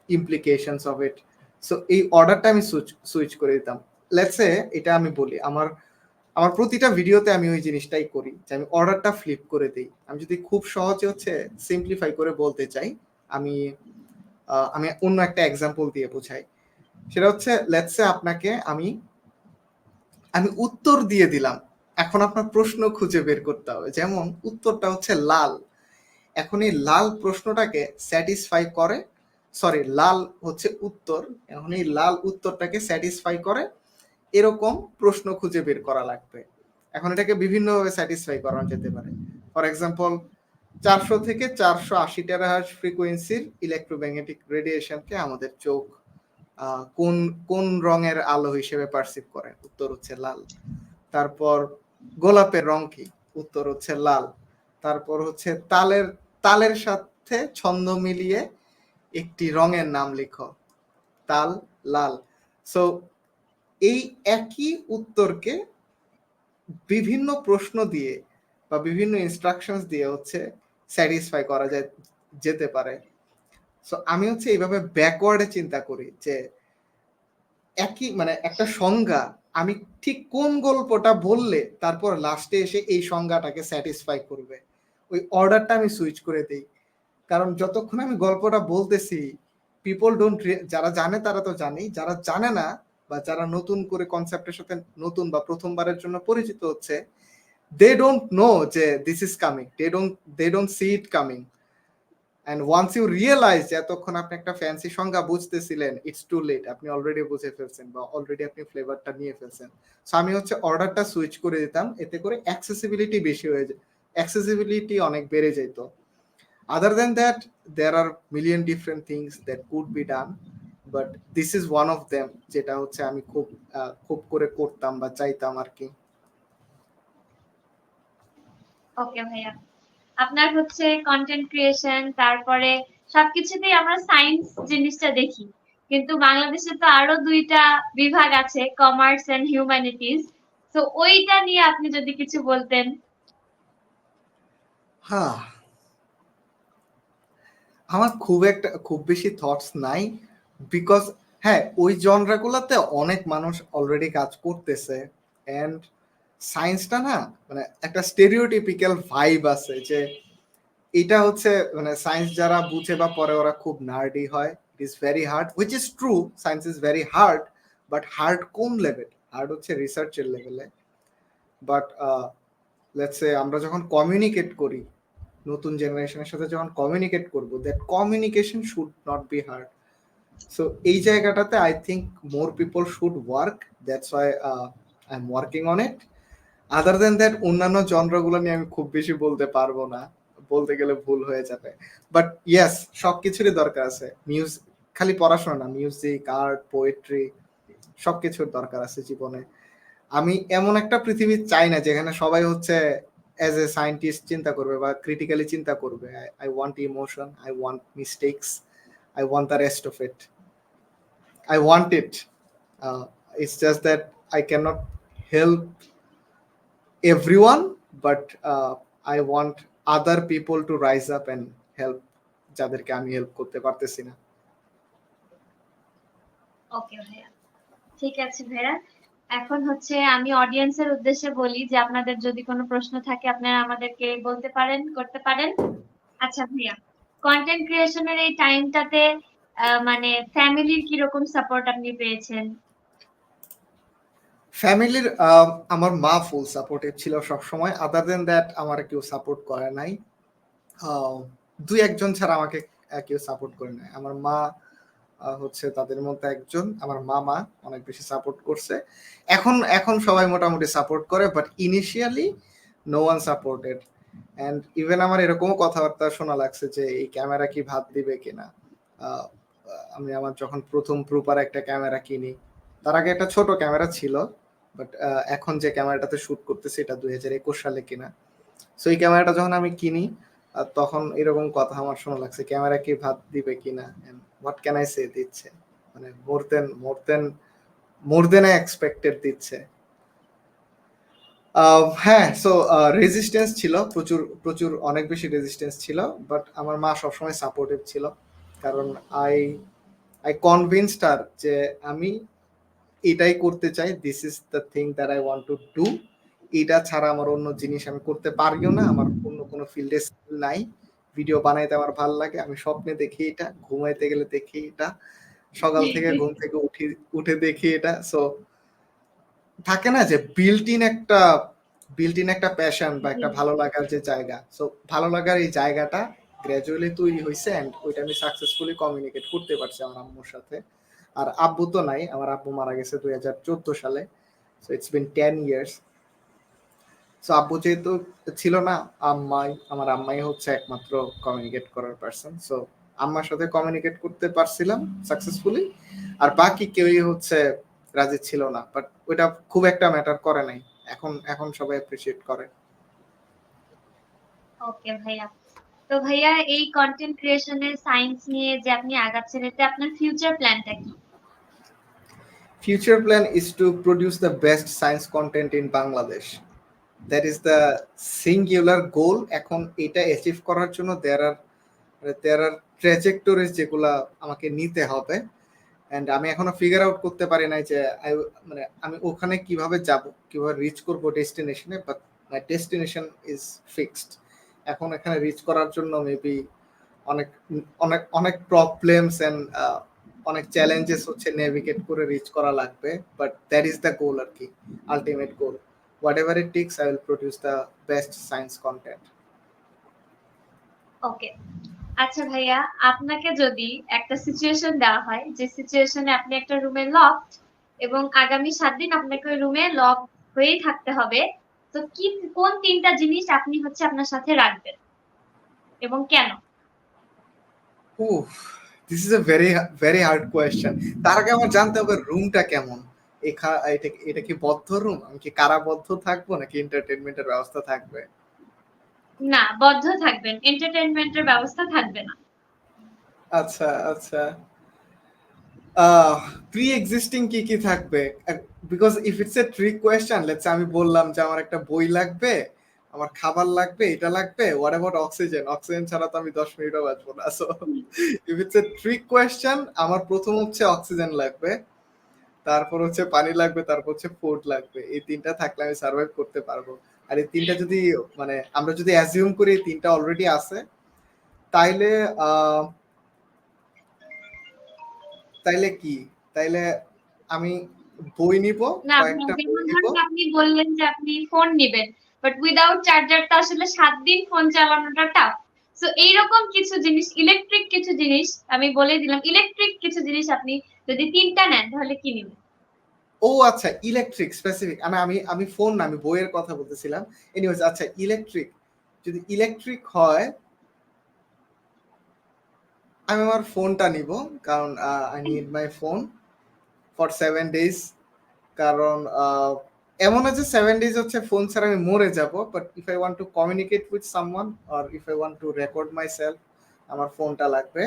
implications of it. So এই অর্ডারটা আমি সুইচ করে দিতাম। লেটস সে এটা আমি বলি, আমার প্রতিটা ভিডিওতে আমি ওই জিনিসটাই করি, যে আমি অর্ডারটা ফ্লিপ করে দিই। আমি যদি খুব সহজে হচ্ছে সিম্পলিফাই করে বলতে চাই, আমি অন্য একটা এক্সাম্পল দিয়ে বোঝাই। সেটা হচ্ছে, লেটস সে আপনাকে আমি উত্তর দিয়ে দিলাম, এখন আপনার প্রশ্ন খুঁজে বের করতে হবে। যেমন উত্তরটা হচ্ছে লাল। এখন এই লাল প্রশ্নটাকে স্যাটিসফাই করে, সরি, লাল হচ্ছে উত্তর, এখন এই লাল উত্তরটাকে স্যাটিসফাই করে এরকম প্রশ্ন খুঁজে বের করা লাগবে। এখন এটাকে বিভিন্নভাবে স্যাটিসফাই করানো যেতে পারে। ফর এক্সাম্পল, 400 থেকে 480 টেরাহার্জ ফ্রিকোয়েন্সির ইলেকট্রোম্যাগনেটিক রেডিয়েশনকে আমাদের চোখ কোন কোন রঙের আলো হিসেবে পারসিভ করে? উত্তর হচ্ছে লাল। তারপর গোলাপের রং কি? উত্তর হচ্ছে লাল। তারপর হচ্ছে তালের সাথে ছন্দ মিলিয়ে একটি রঙের নাম লিখো, তাল, লাল। সো এই একই উত্তরকে বিভিন্ন প্রশ্ন দিয়ে বা বিভিন্ন ইনস্ট্রাকশনস দিয়ে হচ্ছে স্যাটিসফাই করা যেতে পারে। সো আমি হচ্ছে এইভাবে ব্যাকওয়ার্ডে চিন্তা করি, যে একই মানে একটা সংজ্ঞা, আমি ঠিক কোন গল্পটা বললে তারপর লাস্টে এসে এই সংজ্ঞাটাকে স্যাটিসফাই করবে, ওই অর্ডারটা আমি সুইচ করে দিই। কারণ যতক্ষণ আমি গল্পটা বলতেছি, পিপল ডোন্ট, যারা জানে তারা তো জানেই, যারা জানে না বা যারা নতুন করে কনসেপ্টের সাথে নতুন বা প্রথমবারের জন্য পরিচিত হচ্ছে, দে ডোন্ট নো যে this is coming, they don't see it coming. And once you realise যে এতক্ষণ আপনি একটা ফ্যান্সি সংজ্ঞা বুঝতেছিলেন, ইটস টু লেট, আপনি অলরেডি বুঝে ফেলছেন বা অলরেডি আপনি ফ্লেভারটা নিয়ে ফেলছেন। সো আমি হচ্ছে অর্ডারটা সুইচ করে দিতাম, এতে করে অ্যাক্সেসিবিলিটি বেশি হয়ে যায়, অ্যাক্সেসিবিলিটি অনেক বেড়ে যেত। Other than that, there are million different things that could be done, but this is one of them, যেটা হচ্ছে আমি খুব করে করতাম বা চাইতাম আর কি। ওকে ভাইয়া, আপনার হচ্ছে কন্টেন্ট ক্রিয়েশন, তারপরে সবকিছুতেই আমরা সায়েন্স জিনিসটা দেখি, কিন্তু বাংলাদেশে তো আরো 2টা বিভাগ আছে, কমার্স এন্ড হিউম্যানিটিজ। তো ওইটা নিয়ে আপনি যদি কিছু বলতেন। হ্যাঁ, আমার খুব বেশি থটস নাই, বিকজ হ্যাঁ, ওই জনরাগুলোতে অনেক মানুষ অলরেডি কাজ করতেছে। এন্ড সায়েন্সটা না, মানে একটা স্টেরিওটিপিক্যাল ভাইব আছে, যে এটা হচ্ছে মানে সায়েন্স যারা বুঝে বা পড়ে ওরা খুব নার্ডি হয়, is very hard, which is true. Science is very hard, but hard কোন লেভেল? হার্ড হচ্ছে রিসার্চের লেভেলে। বাট লেটস সে আমরা যখন কমিউনিকেট করি, নতুন জেনারেশনের সাথে যখন কমিউনিকেট করবো, that communication should not be hard. So এই জায়গাটাতে I think more people should work, that's why I am working on it. Other than that অন্যান্য জনরাগুলো নিয়ে আমি খুব বেশি বলতে পারবো না, বলতে গেলে ভুল হয়ে যাবে। বাট ইয়েস, সবকিছুরই দরকার আছে। মিউজিক খালি পড়াশোনা না, মিউজিক, আর্ট, পোয়েট্রি সবকিছুর দরকার আছে জীবনে। আমি এমন একটা পৃথিবী চাই না যেখানে সবাই হচ্ছে অ্যাজ এ সায়েন্টিস্ট চিন্তা করবে বা ক্রিটিক্যালি চিন্তা করবে। I want emotion, I want mistakes, I want the rest of it. I want it. It's just that I cannot help everyone, but I want other people to rise up and help যাদেরকে আমি help করতে পারতেছি না। ওকে ভাইয়া, ঠিক আছে ভাইয়া। এখন হচ্ছে আমি অডিয়েন্সের উদ্দেশ্যে বলি যে আপনাদের যদি কোনো প্রশ্ন থাকে আপনারা আমাদেরকে বলতে পারেন, করতে পারেন। আচ্ছা ভাইয়া, কন্টেন্ট ক্রিয়েশনের এই টাইমটাতে মানে ফ্যামিলির কিরকম সাপোর্ট আপনি পেয়েছেন? ফ্যামিলির আমার মা ফুল সাপোর্টিভ ছিল সবসময়। আদার দেন দ্যাট আমার কেউ সাপোর্ট করে নাই। দুই একজন ছাড়া আমাকে কেউ সাপোর্ট করে নাই। আমার মা হচ্ছে তাদের মধ্যে একজন, আমার মামা অনেক বেশি সাপোর্ট করছে। এখন সবাই মোটামুটি সাপোর্ট করে, but initially no one supported. And even আমার এরকমও কথাবার্তা শোনা লাগছে যে এই ক্যামেরা কি ভাত দিবে কিনা। আমি আমার যখন প্রথম প্রপার একটা ক্যামেরা কিনি, তার আগে একটা ছোট ক্যামেরা ছিল, বাট এখন যে ক্যামেরাটাতে শুট করতেছি এটা 2021 সালে কিনা। সো এই ক্যামেরাটা যখন আমি কিনি তখন এরকম কথা আমার শোনা লাগছে, ক্যামেরা কি ভাত দিবে কিনা। হোয়াট ক্যান আই সে, দিচ্ছে, মানে মোর দেন আই এক্সপেক্টেড দিচ্ছে। হ্যাঁ, সো রেজিস্ট্যান্স ছিল, প্রচুর অনেক বেশি রেজিস্ট্যান্স ছিল, বাট আমার মা সবসময় সাপোর্টিভ ছিল। কারণ আই কনভিন্সড হার যে আমি এটাই করতে চাই, this is the thing that I want to do. এটা ছাড়া আমার অন্য জিনিস আমি করতে পারিও না, আমার অন্য কোনো ফিল্ডে স্কিল নাই। ভিডিও বানাইতে আমার ভালো লাগে, আমি স্বপ্নে দেখি এটা, ঘুমাইতে গেলে দেখি এটা, সকাল থেকে ঘুম থেকে উঠে দেখি এটা। সো থাকে না যে বিল্ট ইন একটা প্যাশন বা একটা ভালো লাগার যে জায়গা। সো ভালো লাগার এই জায়গাটা গ্র্যাজুয়ালি তৈরি হয়েছে, অ্যান্ড ওইটা আমি সাকসেসফুলি কমিউনিকেট করতে পারছি আমার আম্মুর সাথে। আর আব্বু তো নাই, আমার আব্বু মারা গেছে 2014 সালে। So it's been 10 years. So আব্বু যেহেতু ছিল না, আমার আম্মাই হচ্ছে একমাত্র কমিউনিকেট করার পারসন। সো আম্মার সাথে কমিউনিকেট করতে পারছিলাম সাকসেসফুলি, আর বাকি কেউই হচ্ছে রাজি ছিল না। বাট ওইটা খুব একটা ম্যাটার করে নাই, এখন সবাই অ্যাপ্রিশিয়েট করে। ওকে ভাইয়া, তো ভাইয়া এই কন্টেন্ট ক্রিয়েশনের সায়েন্স নিয়ে যে আপনি আগাচ্ছেন, এতে আপনার ফিউচার প্ল্যানটা কি? Future plan is to produce the best science content in Bangladesh. That is the singular goal. এখন এটা অ্যাচিভ করার জন্য there are trajectories যেগুলা আমাকে নিতে হবে, এন্ড আমি এখনো ফিগার আউট করতে পারি নাই যে মানে আমি ওখানে কিভাবে যাব, কিভাবে রিচ করব ডেস্টিনেশনে। But my destination is fixed. এখন এখানে রিচ করার জন্য মেবি অনেক অনেক অনেক প্রবলেমস এন্ড অনেক চ্যালেঞ্জেস হচ্ছে নেভিগেট করে রিচ করা লাগবে। But that is the goal আর কি, ultimate goal. Whatever it takes, I will produce the best science content. Okay, আচ্ছা ভাইয়া, আপনাকে যদি একটা সিচুয়েশন দেওয়া হয় যে সিচুয়েশনে আপনি একটা রুমে লকড এবং আগামী 7 দিন আপনাকে ওই রুমে লক হয়েই থাকতে হবে, তো কোন 3টা জিনিস আপনি হচ্ছে আপনার সাথে রাখবেন এবং কেন? This is a very hard question. তার আগে আমার জানতে হবে রুমটা কেমন। এটা কি বদ্ধ রুম? আমি কি কারাবদ্ধ থাকবো নাকি এন্টারটেইনমেন্টের ব্যবস্থা থাকবে? না, বদ্ধ থাকবেন, এন্টারটেইনমেন্টের ব্যবস্থা থাকবে না। আচ্ছা আচ্ছা, প্রি এক্সিস্টিং কি থাকবে? Because if it's A trick question, let's আমি বললাম যে আমার একটা বই লাগবে, আমার খাবার লাগবে, এটা লাগবে, হোয়াট অ্যাবাউট অক্সিজেন ছাড়া তো আমি 10 মিনিটও বাঁচবো না। So if it's A trick question, আমার প্রথম হচ্ছে অক্সিজেন লাগবে, তারপর হচ্ছে পানি লাগবে, তারপর হচ্ছে ফুড লাগবে। এই 3টা থাকলে আমি সার্ভাইভ করতে পারবো। আর এই 3টা যদি মানে আমরা যদি অ্যাজিউম করি এই 3টা অলরেডি আছে, তাইলে তাইলে কি, তাইলে আমি বই নিব, না কয়েকটা বই যেমন নিব। ধরুন আপনি বললেন যে আপনি ফোন নেবেন, বাট উইদাউট চার্জার তো আসলে 7 দিন ফোন চালানোটা টাফ। সো এইরকম কিছু জিনিস, ইলেকট্রিক কিছু জিনিস আমি বলে দিলাম, ইলেকট্রিক কিছু জিনিস আপনি যদি 3টা নেন তাহলে কি নেবেন? ও আচ্ছা, ইলেকট্রিক স্পেসিফিক, আমি আমি ফোন না, আমি বইয়ের কথা বলতেছিলাম। এনিওয়েজ, আচ্ছা ইলেকট্রিক, যদি ইলেকট্রিক হয় আমি আমার ফোনটা নিব, কারণ I need my phone for 7 days। কারণ এমন আছে 7 days হচ্ছে ফোন ছাড়া আমি মরে যাব, but if I want to communicate with someone or if I want two record my self, আমার ফোনটা লাগবে।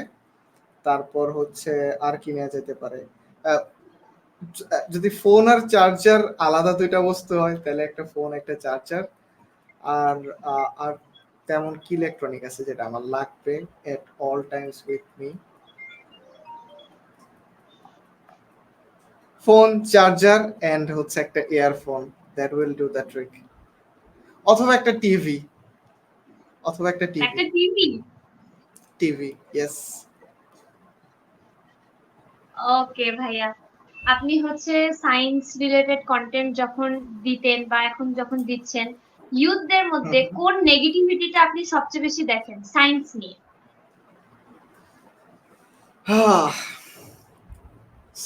তারপর হচ্ছে আর কি নেওয়া যেতে পারে, আহ, যদি ফোন আর চার্জার আলাদা দুইটা বস্তু হয় তাহলে একটা ফোন একটা চার্জার। আর আর তেমন কি ইলেকট্রনিক আছে যেটা আমার লাগবে at all times with me? Phone, charger and হচ্ছে একটা earphone, that will do the trick. অথবা একটা টিভি, অথবা একটা টিভি। একটা টিভি? TV, yes. ওকে ভাইয়া, আপনি হচ্ছে সায়েন্স রিলেটেড কন্টেন্ট যখন দিতেন বা এখন যখন দিচ্ছেন, ইউথদের মধ্যে কোন নেগেটিভিটিটা আপনি সবচেয়ে বেশি দেখেন সায়েন্স নিয়ে?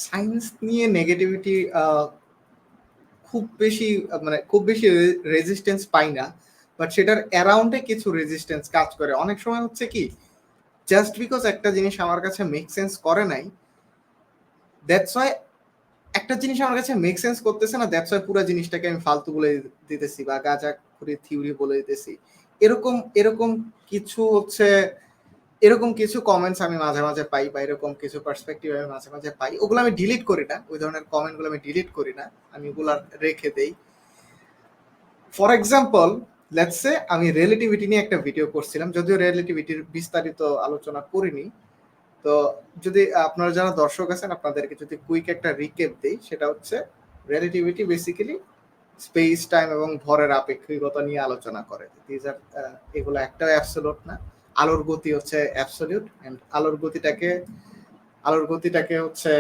সায়েন্স নিয়ে নেগেটিভিটি খুব বেশি, মানে খুব বেশি রেজিস্ট্যান্স পাই না, বাট সেটার অ্যারাউন্ডে কিছু রেজিস্ট্যান্স কাজ করে। অনেক সময় হচ্ছে কি, জাস্ট বিকজ একটা জিনিস আমার কাছে মেক সেন্স করে নাই, দ্যাটস ওয়াই একটা জিনিস আমার কাছে মেক সেন্স করতেছে না, দ্যাটস ওয়াই পুরো জিনিসটাকে আমি ফালতু বলে দিতেছি বা গাঁজাখুরি থিওরি বলে দিতেছি। এরকম এরকম কিছু হচ্ছে, এরকম কিছু কমেন্টস আমি মাঝে মাঝে পাই, বা এরকম কিছু পার্সপেক্টিভ আমি মাঝে মাঝে পাই। ওগুলো আমি ডিলিট করি না, ওই ধরনের কমেন্টগুলো আমি ডিলিট করি না, আমি ওগুলো রেখে দেই। ফর এক্সাম্পল, লেটস সে আমি রিলেটিভিটি নিয়ে একটা ভিডিও করছিলাম, যদিও রিলেটিভিটির বিস্তারিত আলোচনা করিনি। তো যদি আপনারা যারা দর্শক আছেন আপনাদেরকে যদি কুইক একটা রিকেপ দেই, সেটা হচ্ছে রিলেটিভিটি বেসিক্যালি স্পেস টাইম এবং ভরের আপেক্ষিকতা নিয়ে আলোচনা করে। দিস আর এগুলো একটা অ্যাবসলিউট না। আলোর গতি হচ্ছে অ্যাবসলিউট, এন্ড আলোর গতিটাকে হচ্ছে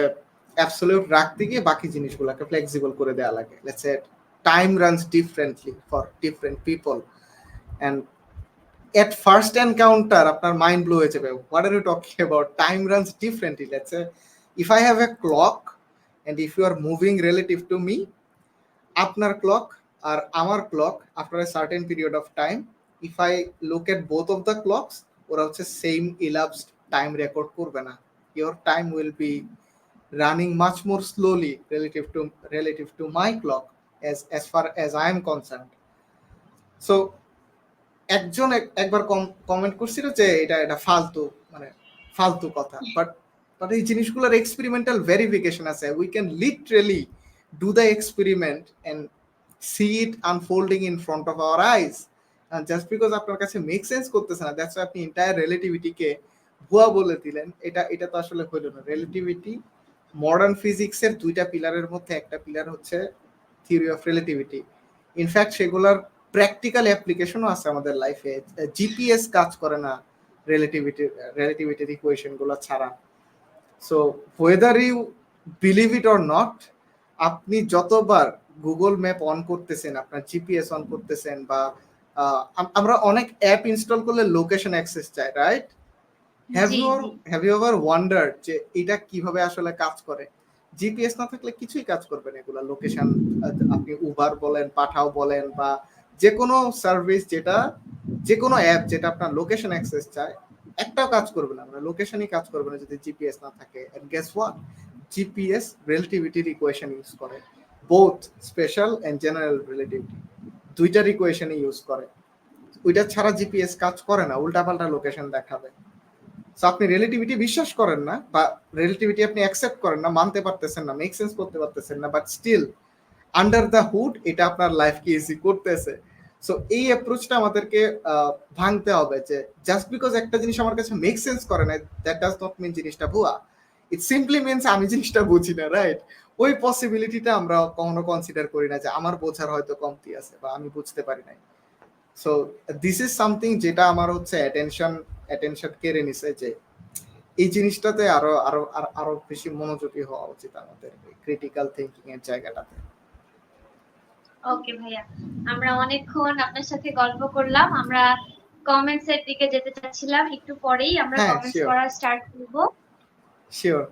অ্যাবসলিউট রাখতে গিয়ে বাকি জিনিসগুলোকে ফ্লেক্সিবল করে দেওয়া লাগে। Let's say time runs differently for different people, and at first encounter আপনার মাইন্ড ব্লো হয়ে যাবে, what are you talking about, time runs differently. Let's say if I have a clock and if you are moving relative to me, আপনার clock আর আমার clock after a certain period of time, if I look at both of the clocks, ওরা হচ্ছে same elapsed time record করবে না। your time will be running much more slowly relative to my clock as far as I am concerned. So একজন একবার comment করছিল যে এটা এটা ফালতু, মানে ফালতু কথা, বাট বাট এই জিনিসগুলোর এক্সপেরিমেন্টাল ভেরিফিকেশন আছে। We can literally do the experiment and see it unfolding in front of our eyes. Just because আপনার কাছে মেক সেন্স করতেছে না, দ্যাটস আপনি এন্টায়ার রিলেটিভিটিকে ভুয়া বলে দিলেন, এটা তো আসলে হইল না। রিলেটিভিটি মডার্ন ফিজিক্সের দুইটা পিলারের মধ্যে একটা পিলার হচ্ছে থিওরি অফ রিলেটিভিটি। ইনফ্যাক্ট সেগুলোর প্র্যাকটিক্যাল অ্যাপ্লিকেশনও আছে আমাদের লাইফে। জিপিএস কাজ করে না রিলেটিভিটির ইকুয়েশন গুলো ছাড়া। So whether you believe it or not, আপনি যতবার গুগল ম্যাপ অন করতেছেন, আপনার জিপিএস অন করতেছেন, বা আমরা অনেক অ্যাপ ইনস্টল করলে লোকেশন অ্যাক্সেস চাই, right? Have you ever wondered যে এটা কিভাবে আসলে কাজ করে? জিপিএস না থাকলে কিছুই কাজ করবে না এগুলা। লোকেশন, আপনি উবার বলেন, পাঠাও বলেন, বা যে কোনো সার্ভিস, যেটা যে কোনো অ্যাপ যেটা আপনার লোকেশন অ্যাক্সেস চায়, একটাও কাজ করবে না, মানে লোকেশনই কাজ করবে না যদি জিপিএস না থাকে। এন্ড গেস হোয়াট, জিপিএস রিলেটিভিটির ইকুয়েশন ইউজ করে, both special and general relativity, দুইটার ইকুয়েশনই ইউজ করে। ওইটা ছাড়া জিপিএস কাজ করে না, উল্টাপাল্টা লোকেশন দেখাবে। সো আপনি রিলেটিভিটি বিশ্বাস করেন না, বা রিলেটিভিটি আপনি অ্যাকসেপ্ট করেন না, মানতে পারতেছেন না, মেক সেন্স করতে পারতেছেন না, but still under the hood এটা আপনার লাইফকে ইজি করতেছে। সো এই অ্যাপ্রোচটা আমাদেরকে ভাঙতে হবে, যে জাস্ট বিকজ একটা জিনিস আমার কাছে মেক সেন্স করে না, দ্যাট ডাজ নট মিন জিনিসটা ভুয়া। ইট সিম্পলি মিনস আমি জিনিসটা বুঝি না, রাইট? ওই পসিবিলিটিটা আমরা কখনো কনসিডার করি না, যে আমার বোঝার হয়তো কমতি আছে বা আমি বুঝতে পারি নাই। সো দিস ইজ সামথিং যেটা আমার হচ্ছে অ্যাটেনশন কেড়ে নিছে, যে এই জিনিসটাতে আরো আরো আরো বেশি মনোযোগী হওয়া উচিত আমাদের ক্রিটিক্যাল থিঙ্কিং এর জায়গাটাতে। ওকে ভাইয়া, আমরা অনেকক্ষণ আপনার সাথে গল্প করলাম। আমরা কমেন্টস এর দিকে যেতে চাচ্ছিলাম, একটু পরেই আমরা হ্যাঁ, কমেন্টস শিওর করা স্টার্ট করব। শিওর।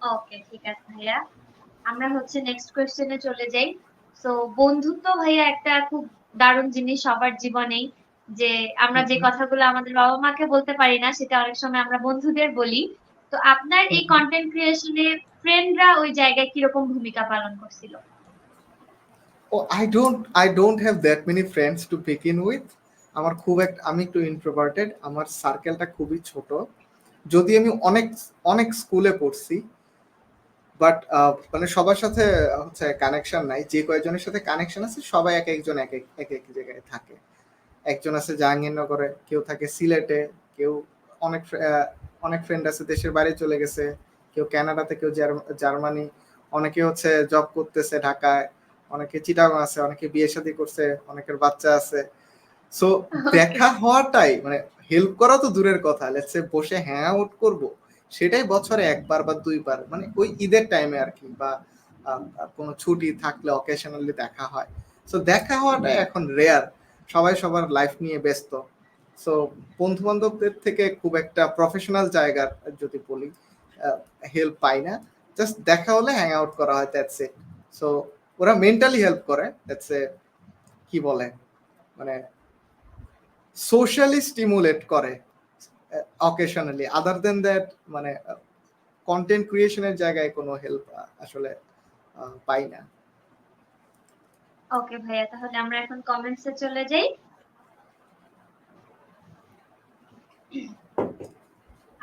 ওকে ঠিক আছে ভাইয়া, আমরা হচ্ছে নেক্সট কোয়েশ্চেনে চলে যাই। সো বন্ধুত্ব ভাইয়া একটা খুব দারুণ জিনিস সবার জীবনেই, যে আমরা যে কথাগুলো আমাদের বাবা মাকে বলতে পারি না সেটা অনেক সময় আমরা বন্ধুদের বলি। তো আপনার এই কন্টেন্ট ক্রিয়েশনে ফ্রেন্ডরা ওই জায়গায় কিরকম ভূমিকা পালন করছিল? ও I don't have that many friends to begin with. আমার খুব একটা, আমি একটু ইন্ট্রোভার্টেড, আমার সার্কেলটা খুবই ছোট। যদি আমি অনেক অনেক স্কুলে পড়ছি, বাট মানে সবার সাথে হচ্ছে কানেকশন নাই। যে কয়েকজনের সাথে কানেকশন আছে সবাই এক একজন এক এক এক এক জায়গায় থাকে। একজন আছে জাহাঙ্গীরনগরে, কেউ থাকে সিলেটে, কেউ অনেক অনেক ফ্রেন্ড আছে দেশের বাইরে চলে গেছে, কেউ কানাডাতে, কেউ জার্মানি, অনেকে হচ্ছে জব করতেছে ঢাকায়, অনেকে চিটাগাং আছে, অনেকে বিয়ে শাদী করছে, অনেকের বাচ্চা আছে। সো দেখা হওয়াটাই মানে হেল্প করা তো দূরের কথা, লেটস সে বসে হ্যাং আউট করবো সেটাই বছরে একবার বা দুইবার, মানে ওই ঈদের টাইমে আর কি, বা কোনো ছুটি থাকলে অকেশনালি দেখা হয়। সো দেখা হওয়াটাই এখন রেয়ার, সবাই সবার লাইফ নিয়ে ব্যস্ত। সো বন্ধু বান্ধবদের থেকে খুব একটা প্রফেশনাল জায়গার যদি বলি হেল্প পাই না, জাস্ট দেখা হলে হ্যাং আউট করা হয়, দ্যাটস ইট। সো ওরা মেন্টালি হেল্প করে, দ্যাটস এ কি বলে মানে সোশ্যালি স্টিমুলেট করে অকেশনালি, আদার দেন দ্যাট মানে কন্টেন্ট ক্রিয়েশনের জায়গায় কোনো হেল্প আসলে পাই না। ওকে ভাইয়া, তাহলে আমরা এখন কমেন্টসে চলে যাই।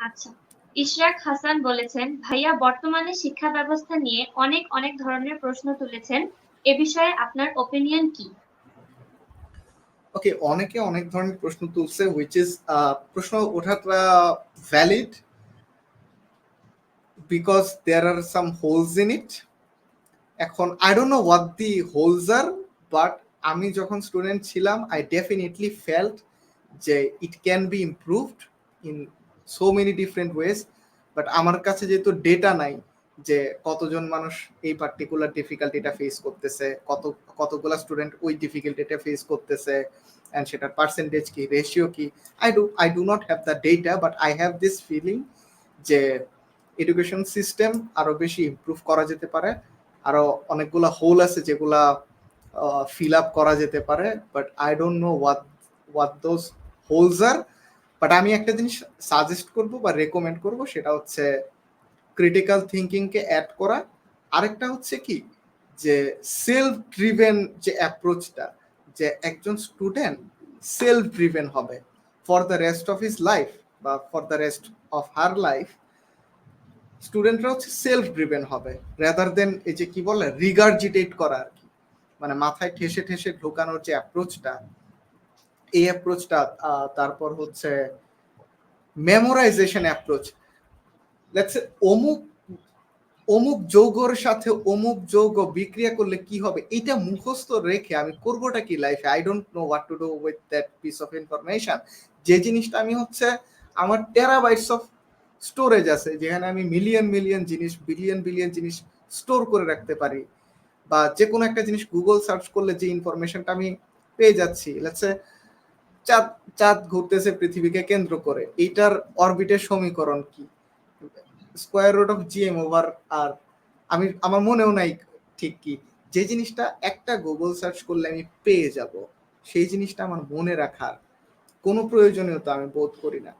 আচ্ছা, ইশরাক হাসান বলেছেন, ভাইয়া বর্তমানে শিক্ষা ব্যবস্থা নিয়ে অনেক অনেক ধরনের প্রশ্ন তুলেছেন, এ বিষয়ে আপনার ওপিনিয়ন কি? ওকে, অনেকে অনেক ধরনের প্রশ্ন তুলছে, হুইচ ইজ প্রশ্ন ওঠাটা valid because there are some holes in it. এখন I don't know what the holes are, but আমি যখন স্টুডেন্ট ছিলাম আই ডেফিনেটলি ফেল্ট যে it can be improved in so many different ways. But আমার কাছে যেহেতু ডেটা নাই যে কতজন মানুষ এই পার্টিকুলার ডিফিকাল্টিটা ফেস করতেছে, কতগুলা স্টুডেন্ট ওই ডিফিকাল্টিটা ফেস করতেছে, অ্যান্ড সেটার পার্সেন্টেজ কি, রেশিও কি, I do not have the data, but I have this feeling যে এডুকেশন সিস্টেম আরো বেশি ইমপ্রুভ করা যেতে পারে, আরো অনেকগুলা হোল আছে যেগুলা ফিল আপ করা যেতে পারে, but I don't know what those holes are. But আমি একটা জিনিস সাজেস্ট করব বা রেকমেন্ড করব, সেটা হচ্ছে ক্রিটিক্যাল থিঙ্কিংকে অ্যাড করা। আরেকটা হচ্ছে কি, যে সেলফ ড্রিভেন যে অ্যাপ্রোচটা, যে একজন স্টুডেন্ট সেলফ ড্রিভেন হবে for the rest of his life বা for the rest of her life. স্টুডেন্টরা হচ্ছে সেলফ ড্রিভেন হবে রাদার দেন এই যে কি বলে রিগার্জিটেট করা আর কি, মানে মাথায় ঠেসে ঠেসে ঢোকানোর যে অ্যাপ্রোচটা, এই অ্যাপ্রোচটা। তারপর হচ্ছে মেমোরাইজেশন অ্যাপ্রোচ, লেটস সে অমুক অমুক যৌগর সাথে অমুক যৌগ বিক্রিয়া করলে কি হবে, এটা মুখস্থ রেখে আমি করবোটা কি লাইফে, I don't know what to do with that piece of information. যে জিনিসটা আমি হচ্ছে আমার টেরাবাইটস অফ স্টোরেজ আছে, যেখানে আমি মিলিয়ন মিলিয়ন জিনিস, বিলিয়ন বিলিয়ন জিনিস স্টোর করে রাখতে পারি, বা যে কোনো একটা জিনিস গুগল সার্চ করলে যে ইনফরমেশনটা আমি পেয়ে যাচ্ছি, লেটস সে চাঁদ চাঁদ ঘুরতেছে পৃথিবীকে কেন্দ্র করে, এইটার অরবিটের সমীকরণ কি, square root of GM over R, আমি আমার মনেও নাই ঠিক কি, যে জিনিসটা একটা গুগল সার্চ করলে আমি পেয়ে যাব, সেই জিনিসটা আমার মনে রাখার কোনো প্রয়োজনীয়তা আমি বোধ করি না।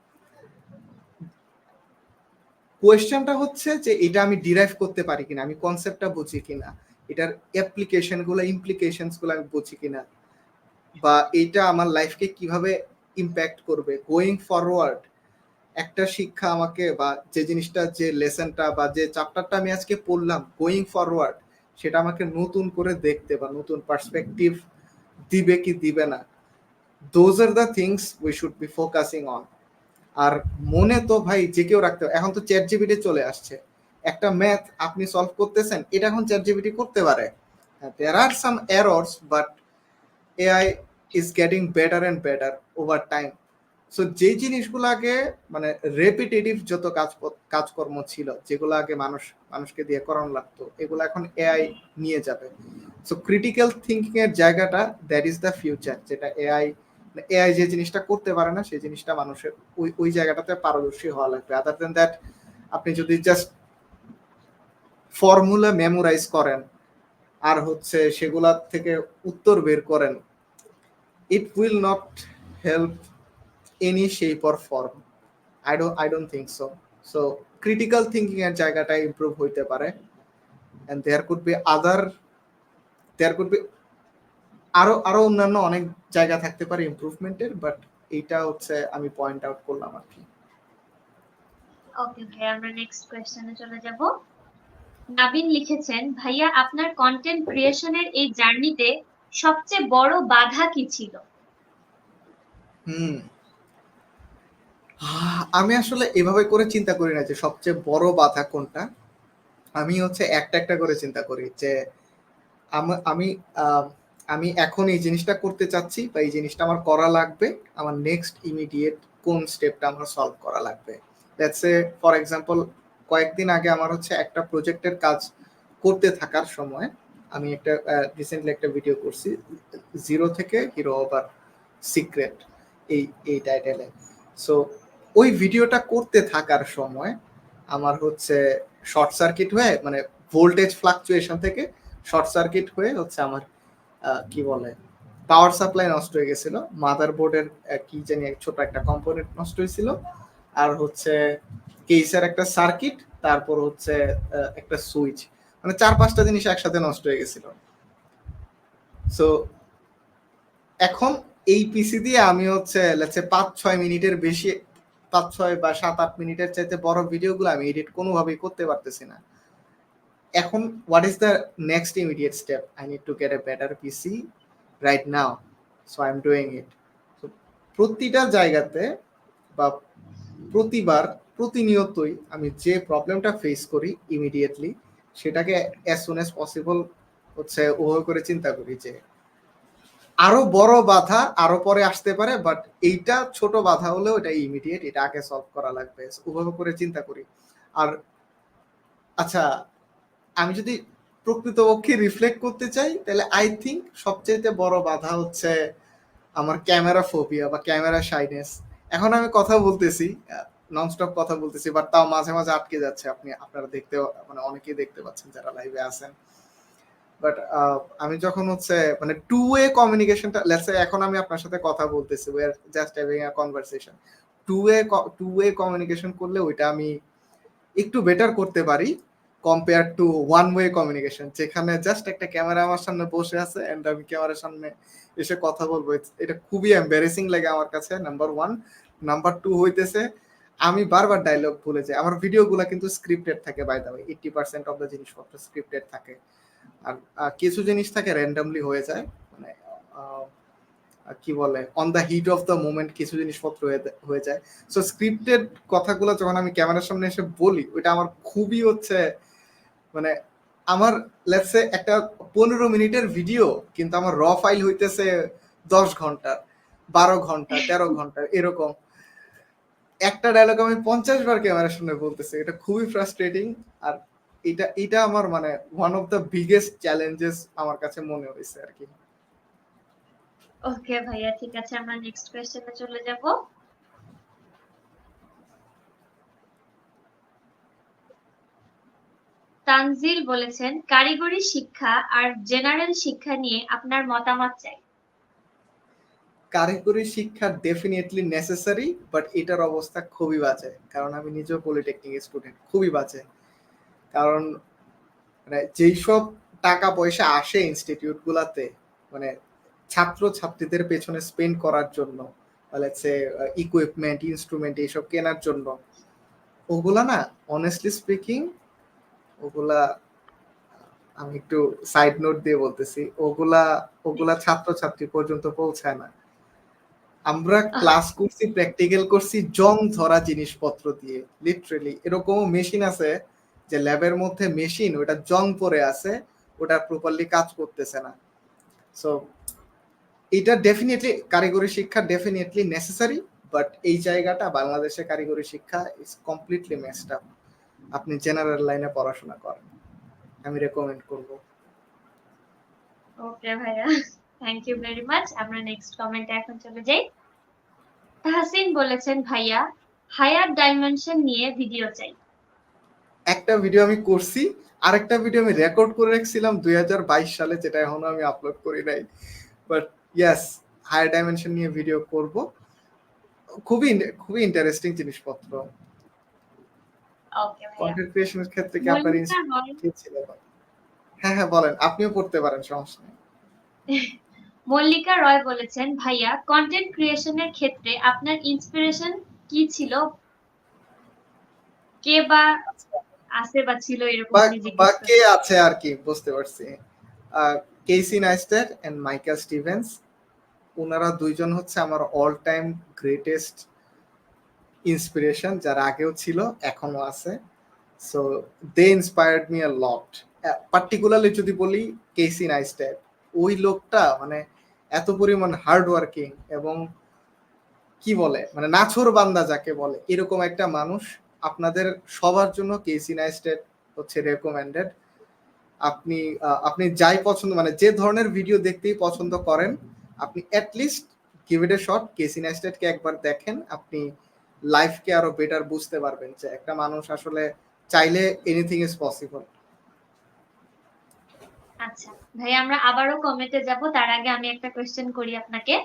কোয়েশ্চেনটা হচ্ছে যে এটা আমি ডিরাইভ করতে পারি কিনা, আমি কনসেপ্টটা বুঝি কিনা, এটার অ্যাপ্লিকেশন গুলো, ইমপ্লিকেশনস গুলো আমি বুঝি কিনা, বা এইটা আমার লাইফকে কিভাবে ইম্প্যাক্ট করবে গোয়িং ফরওয়ার্ড। একটা শিক্ষা আমাকে, বা যে জিনিসটা, যে লেসনটা বা যে চ্যাপ্টারটা আমি আজকে পড়লাম, গোয়িং ফরওয়ার্ড সেটা আমাকে নতুন করে দেখতে বা নতুন পার্সপেক্টিভ দিবে কি দিবে না, those are the things we should be focusing on. আর মনে তো ভাই যে কেউ রাখতে, এখন তো চ্যাট জিপিটি চলে আসছে, একটা ম্যাথ আপনি সলভ করতেছেন, এটা এখন চ্যাট জিপিটি করতে পারে। There are some errors, but AI is getting better and better over time. So যে জিনিসগুলো আগে মানে রেপিটেটিভ যত কাজকর্ম ছিল, যেগুলো আগে মানুষকে দিয়ে করানো লাগতো, এগুলো এখন এআই নিয়ে যাবে। সো ক্রিটিক্যাল থিঙ্কিং এর জায়গাটা, দ্যাট ইজ দ্য ফিউচার, যেটা এআই যে জিনিসটা করতে পারে না, সেই জিনিসটা মানুষের ওই জায়গাটাতে পারদর্শী হওয়া লাগবে। আদার দেন দ্যাট, আপনি যদি জাস্ট ফর্মুলা মেমোরাইজ করেন আর হচ্ছে সেগুলা থেকে উত্তর বের করেন, it will not help any shape or form. I don't think so. So critical thinking এর জায়গাটা improve হইতে পারে, and there could be আরো অন্যান্য অনেক জায়গা থাকতে পারে ইমপ্রুভমেন্টের, বাট এইটা হচ্ছে আমি পয়েন্ট আউট করলাম আর কি। ওকে, আমরা নেক্সট কোয়েশ্চেনে চলে যাব। নাবিন লিখেছেন, ভাইয়া আপনার কন্টেন্ট ক্রিয়েশনের এই জার্নিতে সবচেয়ে বড় বাধা কি ছিল? আমি আসলে এভাবে করে চিন্তা করি না যে সবচেয়ে বড় বাধা কোনটা। আমি হচ্ছে একটা করে চিন্তা করি যে আমি আমি এখন এই জিনিসটা করতে চাচ্ছি, বা এই জিনিসটা আমার করা লাগবে, আমার নেক্সট ইমিডিয়েট কোন স্টেপটা আমার সলভ করা লাগবে। লেটস সে ফর এক্সাম্পল, কয়েকদিন আগে আমার হচ্ছে একটা প্রজেক্টের কাজ করতে থাকার সময় আমি রিসেন্টলি একটা ভিডিও করছি, 0 থেকে হিরো ওভার সিক্রেট, এই টাইটেলে। সো ওই ভিডিওটা করতে থাকার সময় আমার হচ্ছে শর্ট সার্কিট হয়ে, মানে ভোল্টেজ ফ্লাকচুয়েশন থেকে শর্ট সার্কিট হয়ে হচ্ছে আমার কি বলে পাওয়ার সাপ্লাই নষ্ট হয়ে গেছিল, মাদারবোর্ডের কি জানি ছোট একটা কম্পোনেন্ট নষ্ট হয়েছিল, আর হচ্ছে কেসের একটা সার্কিট, তারপর হচ্ছে একটা সুইচ, মানে 4-5টা জিনিস একসাথে নষ্ট হয়ে গেছিল। সো এখন এই পিসি দিয়ে আমি হচ্ছে লেটস সে 5-6 মিনিটের বেশি, 5-6 বা 7-8 মিনিটের চাইতে বড় ভিডিওগুলো আমি এডিট কোনোভাবেই করতে পারতেছি না। এখন what is the next immediate step? I need to get a better PC right now, so I am doing it. So প্রতিটা জায়গাতে বা প্রতিনিয়তই আমি যে প্রবলেমটা ফেস করি ইমিডিয়েটলি, সেটাকে অ্যাজ সুন অ্যাজ পসিবল হচ্ছে ওভাবে করে চিন্তা করি যে আরো বড় বাধা আরো পরে আসতে পারে, বাট এইটা ছোট বাধা হলেও এটা ইমিডিয়েট, এটা আগে সলভ করা লাগবে, ওভাবে করে চিন্তা করি। আর আচ্ছা, আমি যদি প্রকৃতপক্ষে রিফ্লেক্ট করতে চাই, তাহলে আই থিঙ্ক সবচেয়ে বড় বাধা হচ্ছে আমার ক্যামেরা ফোবিয়া বা ক্যামেরা শাইনেস। এখন আমি কথা বলতেছি, ননস্টপ কথা বলতেছি, বাট তাও মাঝে মাঝে আটকে যাচ্ছে। আপনারা দেখতে, মানে অনেকেই দেখতে পাচ্ছেন যারা লাইভে আছেন। বাট আমি যখন হচ্ছে মানে টু ওয়ে কমিউনিকেশনটা, লেটস সে এখন আমি আপনার সাথে কথা বলতেছি, we are just having a conversation, two way communication করলে ওইটা আমি একটু বেটার করতে পারি compare to one way communication, যেখানে জাস্ট একটা ক্যামেরা আমার সামনে বসে আছে এন্ড আমি ক্যামেরার সামনে এসে কথা বলবো। এটা খুবই এম্বারেসিং লাগে আমার কাছে, নাম্বার 1। নাম্বার 2 হইতেছে আমি বারবার ডায়লগ ভুলে যাই। আমার ভিডিওগুলো কিন্তু স্ক্রিপ্টেড থাকে, by the way 80% of the জিনিসপত্র স্ক্রিপ্টেড থাকে, আর কিছু জিনিস থাকে র্যান্ডমলি হয়ে যায়, মানে কি বলে on the heat of the moment কিছু জিনিসপত্র হয়ে যায়। সো স্ক্রিপ্টেড কথাগুলো যখন আমি ক্যামেরার সামনে এসে বলি, ওইটা আমার খুবই হচ্ছে, মানে আমার লেটস সে একটা 15 মিনিটের ভিডিও, কিন্তু আমার র ফাইল হইতেছে 10 ঘন্টা, 12 ঘন্টা, 13 ঘন্টা, এরকম একটা ডায়লগ আমি 50 বার ক্যামেরার সামনে বলতেছি। এটা খুবই ফ্রাস্ট্রেটিং, আর এটা আমার মানে one of the biggest challenges আমার কাছে মনে হয়েছে আর কি। ওকে ভাইয়া, ঠিক আছে, আমরা নেক্সট কোয়েশ্চেনে চলে যাব। তানজিল বলেছেন, কারিগরি শিক্ষা আর জেনারেল শিক্ষা নিয়ে আপনার মতামত চাই। কারিগরি শিক্ষা ডেফিনেটলি নেসেসারি, বাট এটার অবস্থা খুবই বাজে, কারণ আমি নিজেও পলিটেকনিক স্টুডেন্ট। খুবই বাজে, কারণ মানে যেই সব টাকা পয়সা আসে ইনস্টিটিউট গুলাতে, মানে ছাত্র ছাত্রীদের পেছনে স্পেন্ড করার জন্য, ইকুইপমেন্ট, ইনস্ট্রুমেন্ট এইসব কেনার জন্য, ওগুলা না অনেস্টলি স্পিকিং, ওগুলা আমি একটু সাইড নোট দিয়ে বলতেছি, ওগুলা ছাত্রছাত্রী পর্যন্ত পৌঁছায় না। আমরা ক্লাস করছি, প্র্যাকটিক্যাল করছি জং ধরা জিনিসপত্র দিয়ে, লিটারেলি এরকম মেশিন আছে যে ল্যাবের মধ্যে মেশিন, ওটা জং পরে আছে, ওটা প্রপারলি কাজ করতেছে না। সো এটা ডেফিনেটলি কারিগরি শিক্ষা ডেফিনেটলি নেসেসারি, বাট এই জায়গাটা বাংলাদেশে কারিগরি শিক্ষা ইজ কমপ্লিটলি মেসড আপ। আপনি জেনারেল লাইনে পড়াশোনা করেন, আমি রেকমেন্ড করব। ওকে ভাইয়া, থ্যাংক ইউ ভেরি মাচ। আমরা নেক্সট কমেন্টে এখন চলে যাই। তাহসিন বলেছেন, ভাইয়া হায়ার ডাইমেনশন নিয়ে ভিডিও চাই। একটা ভিডিও আমি করছি, আরেকটা ভিডিও আমি রেকর্ড করে রাখছিলাম 2022 সালে, যেটা এখনো আমি আপলোড করি নাই। বাট ইয়েস, হায়ার ডাইমেনশন নিয়ে ভিডিও করব। খুবই খুবই ইন্টারেস্টিং জিনিসপত্র। ওকে ভাইয়া। কন্টেন্ট ক্রিয়েশনের ক্ষেত্রে কি আপনার মল্লিকা রয় কি ছিল? হ্যাঁ হ্যাঁ বলেন, আপনিও পড়তে পারেন, সমস্যা নেই। মল্লিকা রয় বলেছেন, ভাইয়া কন্টেন্ট ক্রিয়েশনের ক্ষেত্রে আপনার ইন্সপিরেশন কি ছিল? কে বা আছে বা ছিল এরকম বা উনি জিজ্ঞেস বা কে করেছেন। আছে আর কি, বুঝতে পারছি। কেসি নাইস্টার এন্ড মাইকেল স্টিভেন্স, ওনারা দুইজন হচ্ছে আমার অল টাইম গ্রেটেস্ট ইন্সপিরেশন, যারা আগেও ছিল এখনো আছে। So they inspired me a lot. Particularly যদি বলি কেসি নাইস্টার, ওই লোকটা মানে এত পরিমাণ হার্ড ওয়ার্কিং এবং কি বলে মানে নাছোড় বান্দা যাকে বলে, এরকম একটা মানুষ। আপনাদের সবার জন্য কেসি নাইস্টার হচ্ছে রেকমেন্ডেড। আপনি আপনি যাই পছন্দ মানে যে ধরনের ভিডিও দেখতেই পছন্দ করেন, আপনি at least give it a shot, কেসি নাইস্টারকে একবার দেখেন, আপনি লাইফকে আরো বেটার বুঝতে পারবেন যে একটা মানুষ আসলে চাইলে এনিথিং ইজ পসিবল। আচ্ছা ভাই, আমরা আবারও কমেন্টে যাব, তার আগে আমি একটা কোয়েশ্চেন করি আপনাকে।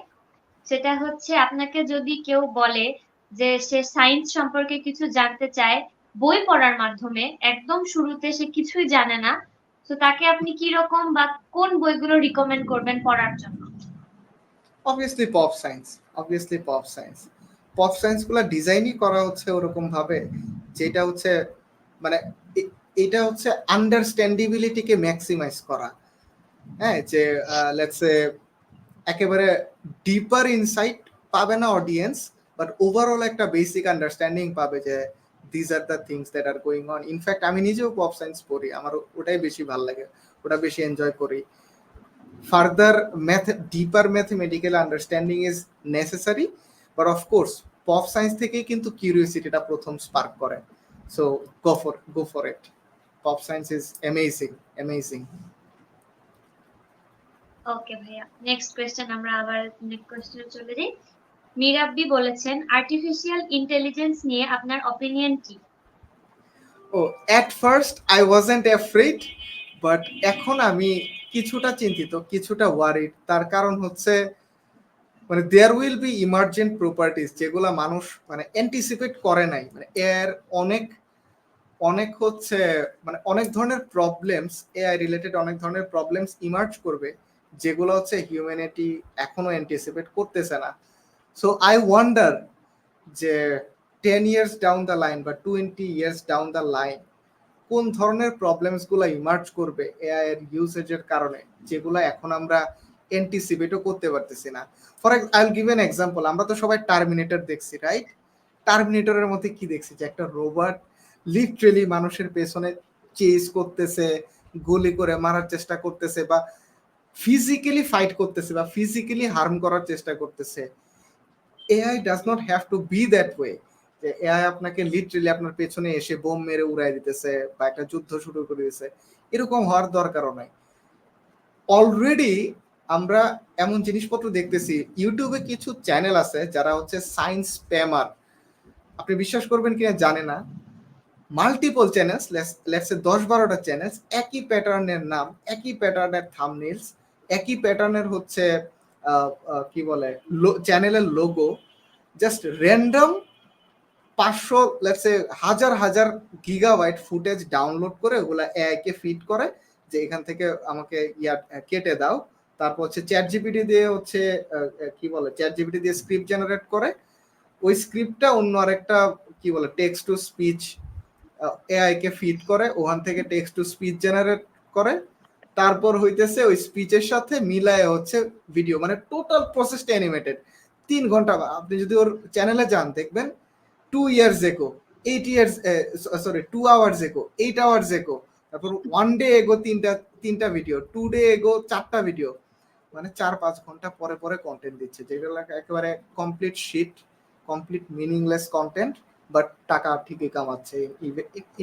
সেটা হচ্ছে, আপনাকে যদি কেউ বলে যে সে সায়েন্স সম্পর্কে কিছু জানতে চায় বই পড়ার মাধ্যমে, একদম শুরুতে সে কিছুই জানে না, তো তাকে আপনি কি রকম বা কোন বইগুলো রিকমেন্ড করবেন পড়ার জন্য? Obviously pop science, obviously pop science. Pop science গুলো ডিজাইনই করা হচ্ছে ওরকম ভাবে যেটা হচ্ছে মানে এটা হচ্ছে আন্ডারস্ট্যান্ডেবিলিটিকে ম্যাক্সিমাইজ করা। হ্যাঁ, যে লেটস সে একেবারে ডিপার ইনসাইট পাবে না অডিয়েন্স, বাট ওভারঅল একটা বেসিক আন্ডারস্ট্যান্ডিং পাবে যে this R the things that are going on. In fact আমি নিজেও পপ সায়েন্স পড়ি, আমার ওটাই বেশি ভালো লাগে, ওটা বেশি এনজয় করি। Further deeper mathematical understanding is necessary, but of course pop science থেকেই কিন্তু কিউরিওসিটিটা প্রথম স্পার্ক করে। So go for it. Pop science is amazing. ওকে ভাইয়া, নেক্সট কোয়েশ্চেন। আমরা আবার নেক্সট কোয়েশ্চেনে চলে যাই। মিরাব্বি বলেছেন, আর্টিফিশিয়াল ইন্টেলিজেন্স নিয়ে আপনার অপিনিয়ন কি? At first I wasn't afraid, but এখন আমি কিছুটা চিন্তিত, কিছুটা ওয়ারিড। তার কারণ হচ্ছে মানে there will be emergent properties যেগুলা মানুষ মানে অ্যান্টিসিপেট করে নাই। মানে এর অনেক হচ্ছে মানে অনেক ধরনের প্রবলেমস, এআই রিলেটেড অনেক ধরনের প্রবলেমস ইমার্জ করবে যেগুলো হচ্ছে হিউম্যানিটি এখনো অ্যান্টিসিপেট করতেছে না। সো আই ওয়ান্ডার যে 10 ইয়ার্স ডাউন দ্য লাইন বা 20 ইয়ার্স ডাউন দ্য লাইন কোন ধরনের প্রবলেমস গুলো ইমার্জ করবে এআই এর ইউসেজের কারণে, যেগুলো এখন আমরা অ্যান্টিসিপেটও করতে পারতেছি না। For I will give an example. আমরা তো সবাই টার্মিনেটর দেখছি, রাইট? টার্মিনেটরের মধ্যে কি দেখছি, যে একটা রোবট লিটারেলি মানুষের পেছনে চেজ করতেছে, গুলি করে মারার চেষ্টা করতেছে, বা ফিজিক্যালি ফাইট করতেছে, বা ফিজিক্যালি হার্ম করার চেষ্টা করতেছে। AI does not have to be that way, যে এআই আপনাকে লিটারেলি আপনার পেছনে এসে বোম মেরে উড়াই দিতেছে বা একটা যুদ্ধ শুরু করে দিতেছে, এরকম হওয়ার দরকারও নাই। অলরেডি আমরা এমন জিনিসপত্র দেখতেছি, ইউটিউবে কিছু চ্যানেল আছে যারা হচ্ছে সায়েন্স স্প্যামার। আপনি বিশ্বাস করবেন কিনা জানে না, মাল্টিপল চ্যানেলস, লেটস সে 10-12টা চ্যানেলস, একই প্যাটার্নের নাম, একই প্যাটার্নের থাম্বনেইলস, একই প্যাটার্নের হচ্ছে কি বলে চ্যানেলের logo, just random 500 let's say হাজার গিগাবাইট ফুটেজ ডাউনলোড করে ওগুলা এআই কে ফিড করে যে এখান থেকে আমাকে কেটে দাও। তারপর হচ্ছে চ্যাট জিপিটি দিয়ে হচ্ছে কি বলে চ্যাট জিপিটি দিয়ে স্ক্রিপ্ট জেনারেট করে, ওই স্ক্রিপ্টটা অন্য আরেকটা কি বলে text to speech AI K feed করে, ওখান থেকে টেক্সট টু স্পিচ জেনারেট করে, তারপর হইতেছে ওই স্পিচের সাথে মিলায় হচ্ছে ভিডিও। মানে টোটাল প্রসেসটা অ্যানিমেটেড 3 ঘন্টা। আপনি যদি ওর চ্যানেলে যান দেখবেন 2 years ago 8 years 2 hours ago 8 hours ago, তারপর 1 day ago তিনটা ভিডিও, 2 day ago 4টা ভিডিও, মানে 4-5 ঘন্টা পরে পরে কন্টেন্ট দিচ্ছে, যেগুলো একেবারে complete shit, complete meaningless content, but টাকা ঠিকই কামাচ্ছে,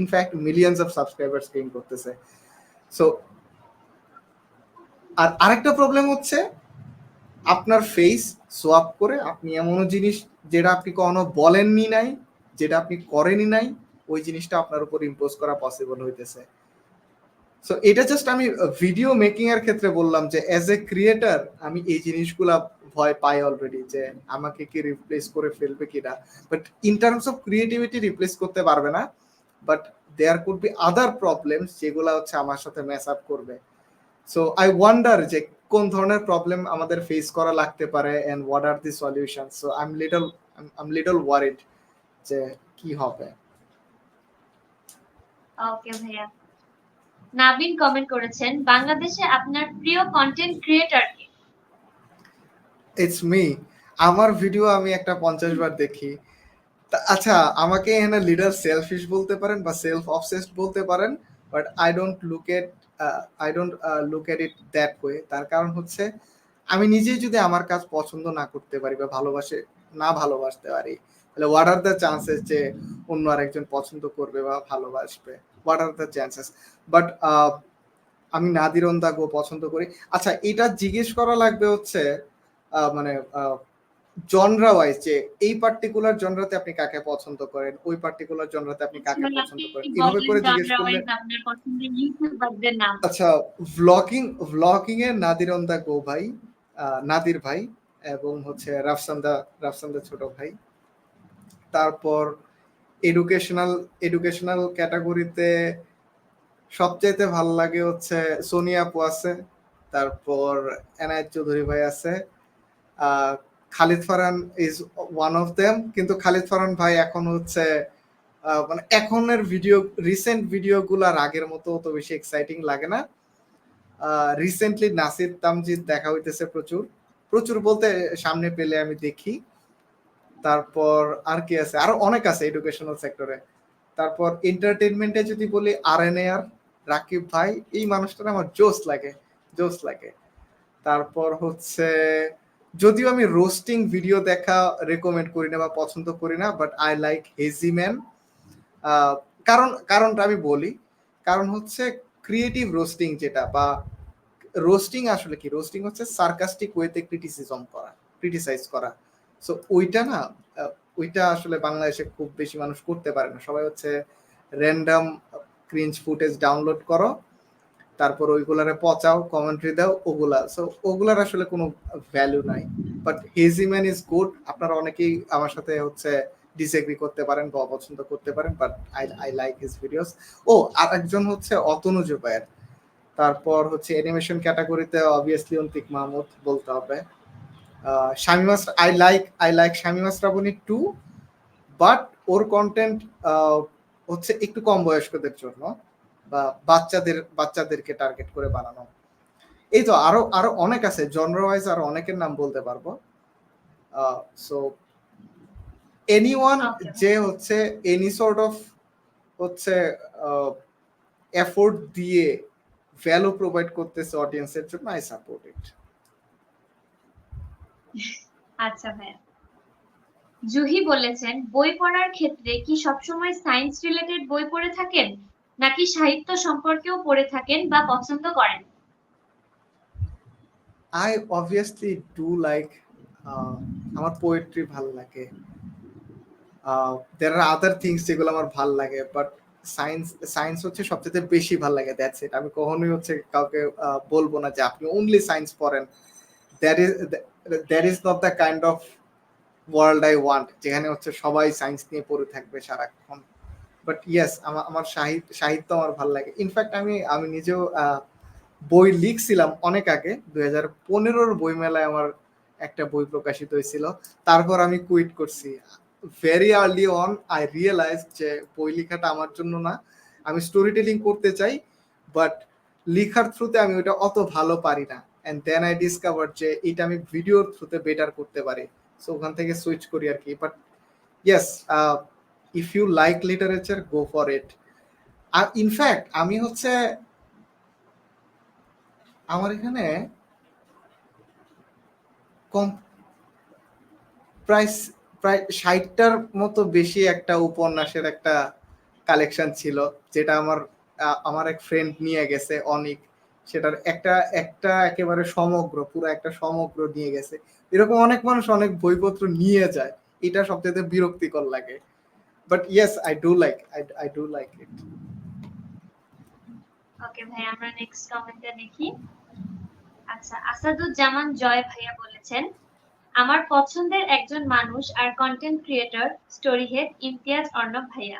in fact millions of subscribers gain করতেছে। সো আর আরেকটা প্রবলেম হচ্ছে আপনার ফেস সোয়াপ করে আপনি এমন জিনিস যেটা আপনি কখনো বলেননি নাই, যেটা আপনি করেনি নাই, ওই জিনিসটা আপনার উপর ইম্পোজ করা পসিবল হইতেছে। সো এটা জাস্ট আমি ভিডিও মেকিং এর ক্ষেত্রে বললাম যে অ্যাজ এ ক্রিয়েটার আমি এই জিনিসগুলা ভয় পাই অলরেডি, যে আমাকে কি রিপ্লেস করে ফেলবে কিনা। But in terms of creativity replace করতে পারবে না, but there could be other problems যেগুলো হচ্ছে আমার সাথে ম্যাচ আপ করবে। সো আই ওয়ান্ডার যে কোন ধরনের প্রবলেম আমাদের ফেস করা লাগতে পারে and what are the solution. So I am little worried যে কি হবে। ওকে ভাইয়া। নাবিন কমেন্ট করেছেন, বাংলাদেশে আপনার প্রিয় content creator K? It's me. আমার ভিডিও আমি একটা 50 বার দেখি। আচ্ছা, আমাকে এখানে লিডার সেলফিশ বলতে পারেন বা সেলফ অবসেসড বলতে পারেন, but I don't look at it that way. তার কারণ হচ্ছে আমি নিজেই যদি আমার কাজ পছন্দ না করতে পারি বা ভালোবাসতে পারি, তাহলে হোয়াট আর দ্য চান্সেস যে অন্য আরেকজন পছন্দ করবে বা ভালোবাসবে? What are the chances? But আমি নাদির অন দ্য গো পছন্দ করি। আচ্ছা, এটা জিজ্ঞেস করা লাগবে হচ্ছে মানে জনরা ওয়াইজ, যে এই পার্টিকুলার জনরাতে আপনি কাকে পছন্দ করেন, ওই পার্টিকুলার জনরাতে আপনি কাকে পছন্দ করেন, এভাবে করে জিজ্ঞেস করলে। আপনার পছন্দের ইউটিউবারদের নাম। আচ্ছা, ভ্লগিং এর নাদির অন দা গো ভাই, নাদির ভাই, এবং হচ্ছে রাফসান্দা ছোট ভাই। তারপর এডুকেশনাল ক্যাটাগরিতে সবচাইতে ভালো লাগে হচ্ছে সোনিয়া আপু আছে, তারপর এনায়েত চৌধুরী ভাই আছে, Khalid Farhan is one of them. কিন্তু খালিদ ফারহান ভাই এখন হচ্ছে মানে এখনের রিসেন্ট ভিডিওগুলার আগের মতো অত বেশি এক্সাইটিং লাগে না। রিসেন্টলি নাসির তামজিদ দেখা হইতেছে প্রচুর বলতে সামনে পেলে আমি দেখি। তারপর আর কি আছে, আরো অনেক আছে এডুকেশনাল সেক্টরে। তারপর এন্টারটেইনমেন্টে যদি বলি RNAR রাকিব ভাই, এই মানুষটা আমার জোস লাগে। তারপর হচ্ছে, যদিও আমি রোস্টিং ভিডিও দেখা রেকমেন্ড করি না বা পছন্দ করি না, but I like hazy man. কারণটা আমি বলি, কারণ হচ্ছে ক্রিয়েটিভ রোস্টিং যেটা, বা রোস্টিং আসলে কি, রোস্টিং হচ্ছে সার্কাস্টিক ওয়েতে ক্রিটিসাইজ করা। সো ওইটা আসলে বাংলাদেশে খুব বেশি মানুষ করতে পারে না। সবাই হচ্ছে র্যান্ডম ক্রিঞ্জ ফুটেজ ডাউনলোড করো, তারপর ওইগুলারে পচাও, কমেন্ট্রি দাও, ওগুলার আসলে কোনো ভ্যালু নাই। But hazy man is good. আপনারা অনেকেই আমার সাথে হচ্ছে ডিসএগ্রি করতে পারেন বা অপছন্দ করতে পারেন, but I like his videos. আর একজন হচ্ছে অতনু জুবায়ের। তারপর হচ্ছে অ্যানিমেশন ক্যাটাগরিতে অবভিয়াসলি অন্তিক মাহমুদ বলতে হবে। Shamima, I like Shamima Srabani too, but ওর কন্টেন্ট হচ্ছে একটু কম বয়স্কদের জন্য বা বাচ্চাদেরকে টার্গেট করে বানানো। এই তো আরো অনেক আছে, জনরা ওয়াইজ আরো অনেকের নাম বলতে পারবো। সো এনিওয়ান যে হচ্ছে এনি সর্ট অফ হচ্ছে এফোর্ট দিয়ে ভ্যালু প্রোভাইড করতেছে অডিয়েন্সের জন্য, আই সাপোর্ট ইট। আচ্ছা ভাইয়া। জুহি বলেছেন, বই পড়ার ক্ষেত্রে কি সবসময় সায়েন্স রিলেটেড বই পড়ে থাকেন, নাকি সাহিত্য সম্পর্কেও পড়ে থাকেন বা পছন্দ করেন? আই অবভিয়াসলি ডু লাইক, আমার পোয়েট্রি ভালো লাগে, there are other things যেগুলো আমার ভাল লাগে, বাট সায়েন্স হচ্ছে সবচেয়ে বেশি ভাল লাগে, দ্যাটস ইট। আমি কখনোই হচ্ছে কাউকে বলবো না যে আপনি অনলি সায়েন্স পড়েন। That is not the kind of world I want, যেখানে হচ্ছে সবাই সায়েন্স নিয়ে পড়ে থাকবে সারাক্ষণ। বাট ইয়েস, আমার সাহিত্য আমার ভাল লাগে। ইনফ্যাক্ট আমি নিজেও বই লিখছিলাম অনেক আগে, 2015 বইমেলায় আমার একটা বই প্রকাশিত হয়েছিল, তারপর আমি কুইট করছি। Very early on I realise যে বই লেখাটা আমার জন্য না। আমি স্টোরি টেলিং করতে চাই, বাট লিখার থ্রুতে আমি ওইটা অত ভালো পারি না। অ্যান্ড দেন আই ডিসকভার যে এটা আমি ভিডিওর থ্রুতে বেটার করতে পারি। সো ওখান থেকে সুইচ করি আর কি। But yes, if you like literature, go for it. আর ইনফ্যাক্ট আমি হচ্ছে আমার এখানে প্রায় 60টার মতো বেশি একটা উপন্যাসের একটা কালেকশন ছিল, যেটা আমার এক ফ্রেন্ড নিয়ে গেছে অনেক, সেটার একটা একটা একেবারে সমগ্র, পুরো একটা সমগ্র নিয়ে গেছে। এরকম অনেক মানুষ অনেক বইপত্র নিয়ে যায়, এটা সবচেয়ে বিরক্তিকর লাগে। But yes, I do like it. Okay ভাই, আমরা নেক্সট কমেন্টটা দেখি। আচ্ছা, আসাদুজ্জামান জয় ভাইয়া বলেছেন, আমার পছন্দের একজন মানুষ আর content creator Story Head Imtiaz Arnob ভাইয়া।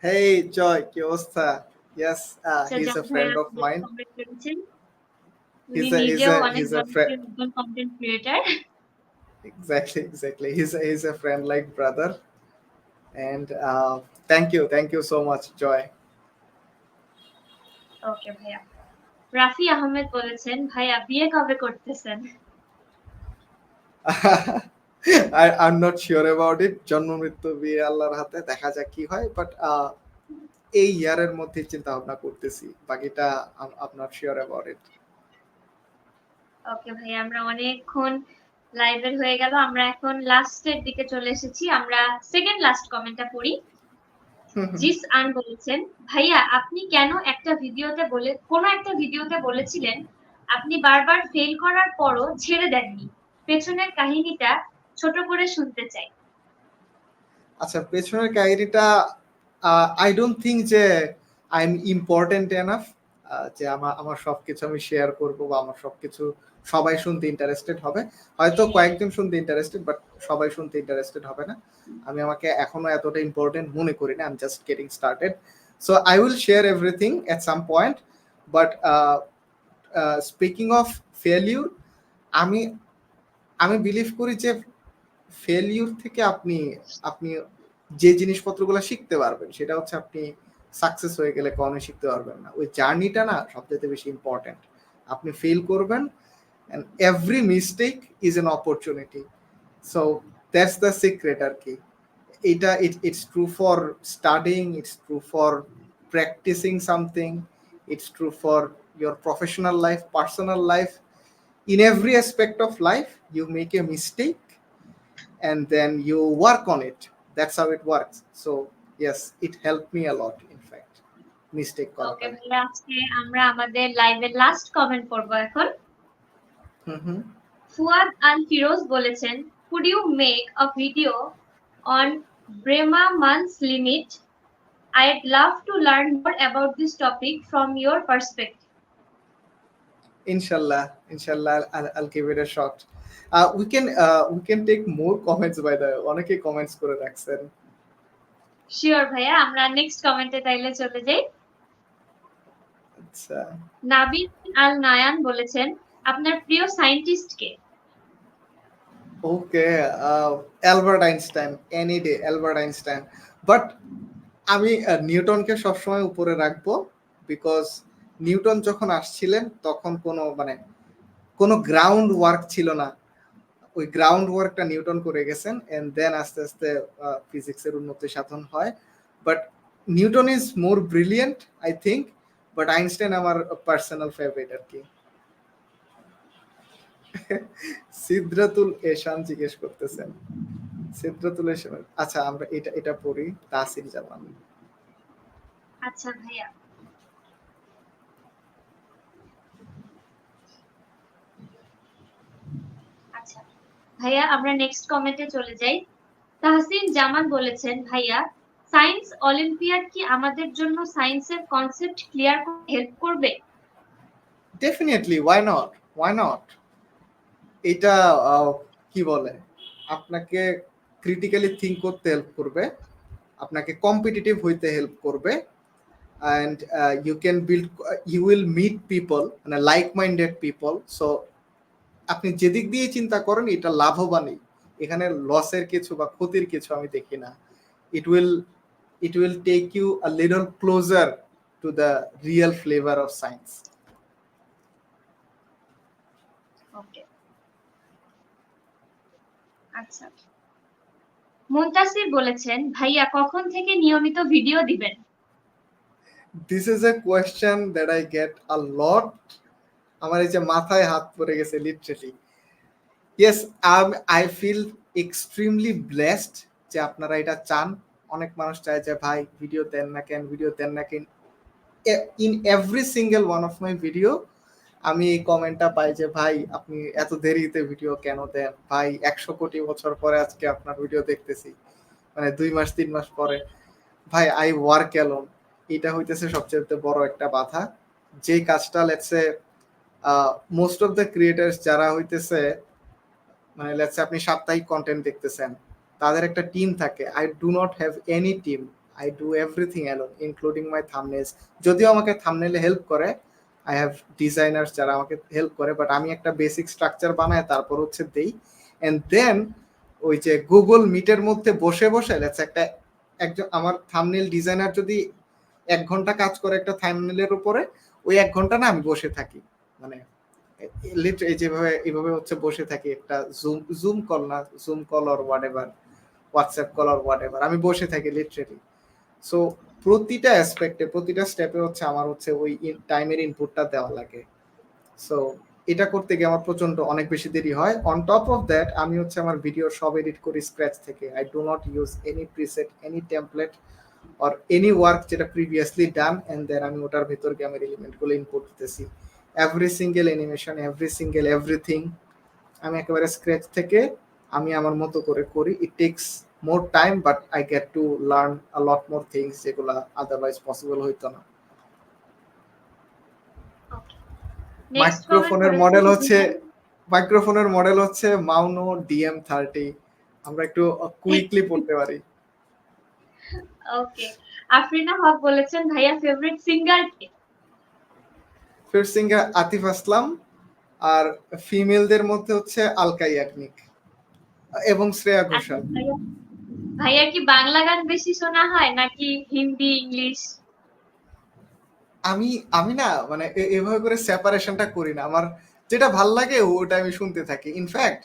হেই জয়, কি অবস্থা? ইয়েস, আচ্ছা, হি ইজ জয় আ ভাইয়া ফ্রেন্ড অফ মাইন। কমেন্ট করেছেন, উনি He's a he's নিজেও a অনেক he's a friend. জনপ্রিয় একজন content creator. Exactly. He's a friend like brother, and thank you so much, Joy. ওকে ভাইয়া। রাফি আহমেদ বলেছেন, ভাইয়া বিয়ে কবে করতেছেন? I'm not sure about it. জন্ম মৃত্যু বিয়ে আল্লাহর হাতে, দেখা যাক কি হয়, বাট এই ইয়ারের মধ্যে চিন্তা ভাবনা করতেছি, বাকিটা I'm not sure about it. ওকে ভাইয়া, আমরা অনেকক্ষণ লাইভের হয়ে গেল, আমরা এখন লাস্টের দিকে চলে এসেছি, আমরা সেকেন্ড লাস্ট কমেন্টটা পড়ি। জিস আন বলেছেন, ভাইয়া আপনি কেন কোনো একটা ভিডিওতে বলেছিলেন আপনি বারবার ফেল করার পরও ছেড়ে দেননি, পেছনের কাহিনীটা ছোট করে শুনতে চাই। আচ্ছা, পেছনের কাহিনীটা আই ডোন্ট থিঙ্ক যে আই এম ইম্পর্টেন্ট এনাফ যে আমার সবকিছু আমি শেয়ার করবো, বা আমার সবকিছু সবাই শুনতে ইন্টারেস্টেড হবে। হয়তো কয়েকজন শুনতে ইন্টারেস্টেড, বাট সবাই শুনতে ইন্টারেস্টেড হবে না। আমাকে এখনো এতটা ইম্পর্টেন্ট মনে করি না। I am just getting started, so I will share everything at some point. But speaking of failure, আমি আমি বিলিভ করি যে ফেলিউর থেকে আপনি যে জিনিসপত্রগুলো শিখতে পারবেন, সেটা হচ্ছে আপনি সাকসেস হয়ে গেলে কখনোই শিখতে পারবেন না। ওই জার্নিটা না সবচেয়ে বেশি ইম্পর্টেন্ট। আপনি ফেল করবেন, and every mistake is an opportunity, so that's the secret আর কি। it's true for studying, it's true for practicing something, it's true for your professional life, personal life. In every aspect of life you make a mistake and then you work on it. That's how it works. So yes, it helped me a lot, in fact, mistake ওকে করাটা। ভাইয়া, আজকে আমরা আমাদের লাইভের last comment পড়বো এখন। ফুয়াদ আল ফিরোজ বলেছেন, could you make a video on Brahma month's limit? I'd love to learn more about this topic from your perspective. Inshallah, I'll give it a shot. We can take more comments, by the way. অনেকে comments করে রাখছেন। Sure ভাইয়া, আমরা next কমেন্টে তাইলে চলে যাই। আচ্ছা, নাবিদ আল নায়ান বলেছেন, আপনার প্রিয় scientist K? Okay, Albert Einstein, any day Albert Einstein. But আমি নিউটনকে সবসময় উপরে রাখবো, বিকজ নিউটন যখন আসছিলেন তখন কোনো গ্রাউন্ড ওয়ার্ক ছিল না। ওই গ্রাউন্ড ওয়ার্কটা নিউটন করে গেছেন, এন্ড দেন আস্তে আস্তে ফিজিক্সের উন্নতি সাধন হয়। But Newton is more brilliant I think, but Einstein আমার পার্সোনাল ফেভারিট আর কি। সিদ্রাতুল এশান জিজ্ঞেস করতেছেন, সিদ্রাতুল এশান। আচ্ছা, আমরা এটা পড়ি। তাসির জামান। আচ্ছা ভাইয়া, আচ্ছা ভাইয়া, আমরা নেক্সট কমেন্টে চলে যাই। তাহসিন জামান বলেছেন, ভাইয়া সায়েন্স অলিম্পিয়াড কি আমাদের জন্য সায়েন্সের কনসেপ্ট ক্লিয়ার করতে হেল্প করবে? Definitely, why not. এটা কি বলে, আপনাকে ক্রিটিক্যালি থিঙ্ক করতে হেল্প করবে, আপনাকে কম্পিটিটিভ হইতে হেল্প করবে, and you will meet people, মানে লাইক মাইন্ডেড পিপল। সো আপনি যেদিক দিয়ে চিন্তা করেন এটা লাভবানই, এখানে লসের কিছু বা ক্ষতির কিছু আমি দেখি না। it will take you a little closer to the real flavor of science. ওকে, আচ্ছা। মুনতাসির বলেছেন, ভাইয়া কখন থেকে নিয়মিত ভিডিও দিবেন? This is a question that I get a lot. আমার এই যে মাথায় হাত পড়ে গেছে literally. Yes, I feel extremely blessed যে আপনারা এটা চান। অনেক মানুষ চায় যে ভাই ভিডিও দেন না কেন, ভিডিও দেন না কেন। In every single one of my video আমি এই কমেন্টটা পাই যে ভাই আপনি এত দেরিতে ভিডিও কেন দেন ভাই, 100 কোটি বছর পরে আজকে আপনার ভিডিও দেখতেছি, মানে 2 মাস 3 মাস পরে। ভাই আই ওয়ার্ক অ্যালোন, এটা হইতেছে সবচেয়ে বড় একটা বাধা। যে কাজটা let's say most of the creators যারা হইতেছে, মানে লেটসে আপনি সাপ্তাহিক কন্টেন্ট দেখতেছেন, তাদের একটা টিম থাকে। I do not have any team, I do everything alone including my thumbnails. যদিও আমাকে থাম্বনেলে হেল্প করে, আই হ্যাভ ডিজাইনার্স যারা আমাকে হেল্প করে, বাট আমি একটা বেসিক স্ট্রাকচার বানাই তারপর হচ্ছে দেই। এন্ড দেন ওই যে গুগল মিটের মধ্যে বসে বসে লেটস একটা একজন আমার থাম্বনেল ডিজাইনার যদি 1 ঘন্টা কাজ করে একটা থাম্বনেলের উপরে, ওই 1 ঘন্টা না আমি বসে থাকি, মানে যেভাবে এইভাবে হচ্ছে বসে থাকি, একটা জুম কল না, zoom call or what ever, WhatsApp call or what ever, আমি বসে থাকি লিটারেলি। সো প্রতিটা অ্যাসপেক্টে প্রতিটা স্টেপে হচ্ছে আমার হচ্ছে ওই টাইমের ইনপুটটা দেওয়া লাগে। সো এটা করতে গিয়ে আমার প্রচন্ড অনেক বেশি দেরি হয়। অন টপ অফ দ্যাট আমি হচ্ছে আমার ভিডিও সব এডিট করি স্ক্র্যাচ থেকে। I do not use any preset, any template or any work যেটা প্রিভিয়াসলি ডান, এন্ড দেন আমি ওটার ভেতর গিয়ে আমার এলিমেন্টগুলো ইনপুট দিতেছি। Every single animation, every single everything আমি একেবারে স্ক্র্যাচ থেকে আমি আমার মতো করে করি। ইট tax more time, but I get to learn a lot more things যেগুলো আদারওয়াইজ পসিবল হইতো না। নেক্সট কমেন্ট মাইক্রোফোনের মডেল হচ্ছে মাউনো DM30। আমরা একটু কুইকলি পড়তে পারি। ওকে, আফরিনা হক বলেছেন ভাইয়া ফেভারিট সিঙ্গার কে? ফেভারিট সিঙ্গার আতিফ আসলাম, আর ফিমেলদের মধ্যে হচ্ছে আলকা ইয়াগনিক এবং শ্রেয়া ঘোষাল। ভাইয়া কি বাংলা গান বেশি শোনা হয় নাকি হিন্দি, ইংলিশ? আমি না মানে এভাবে করে সেপারেশনটা করি না। আমার যেটা ভাল লাগে ওটা আমি শুনতে থাকি। ইনফ্যাক্ট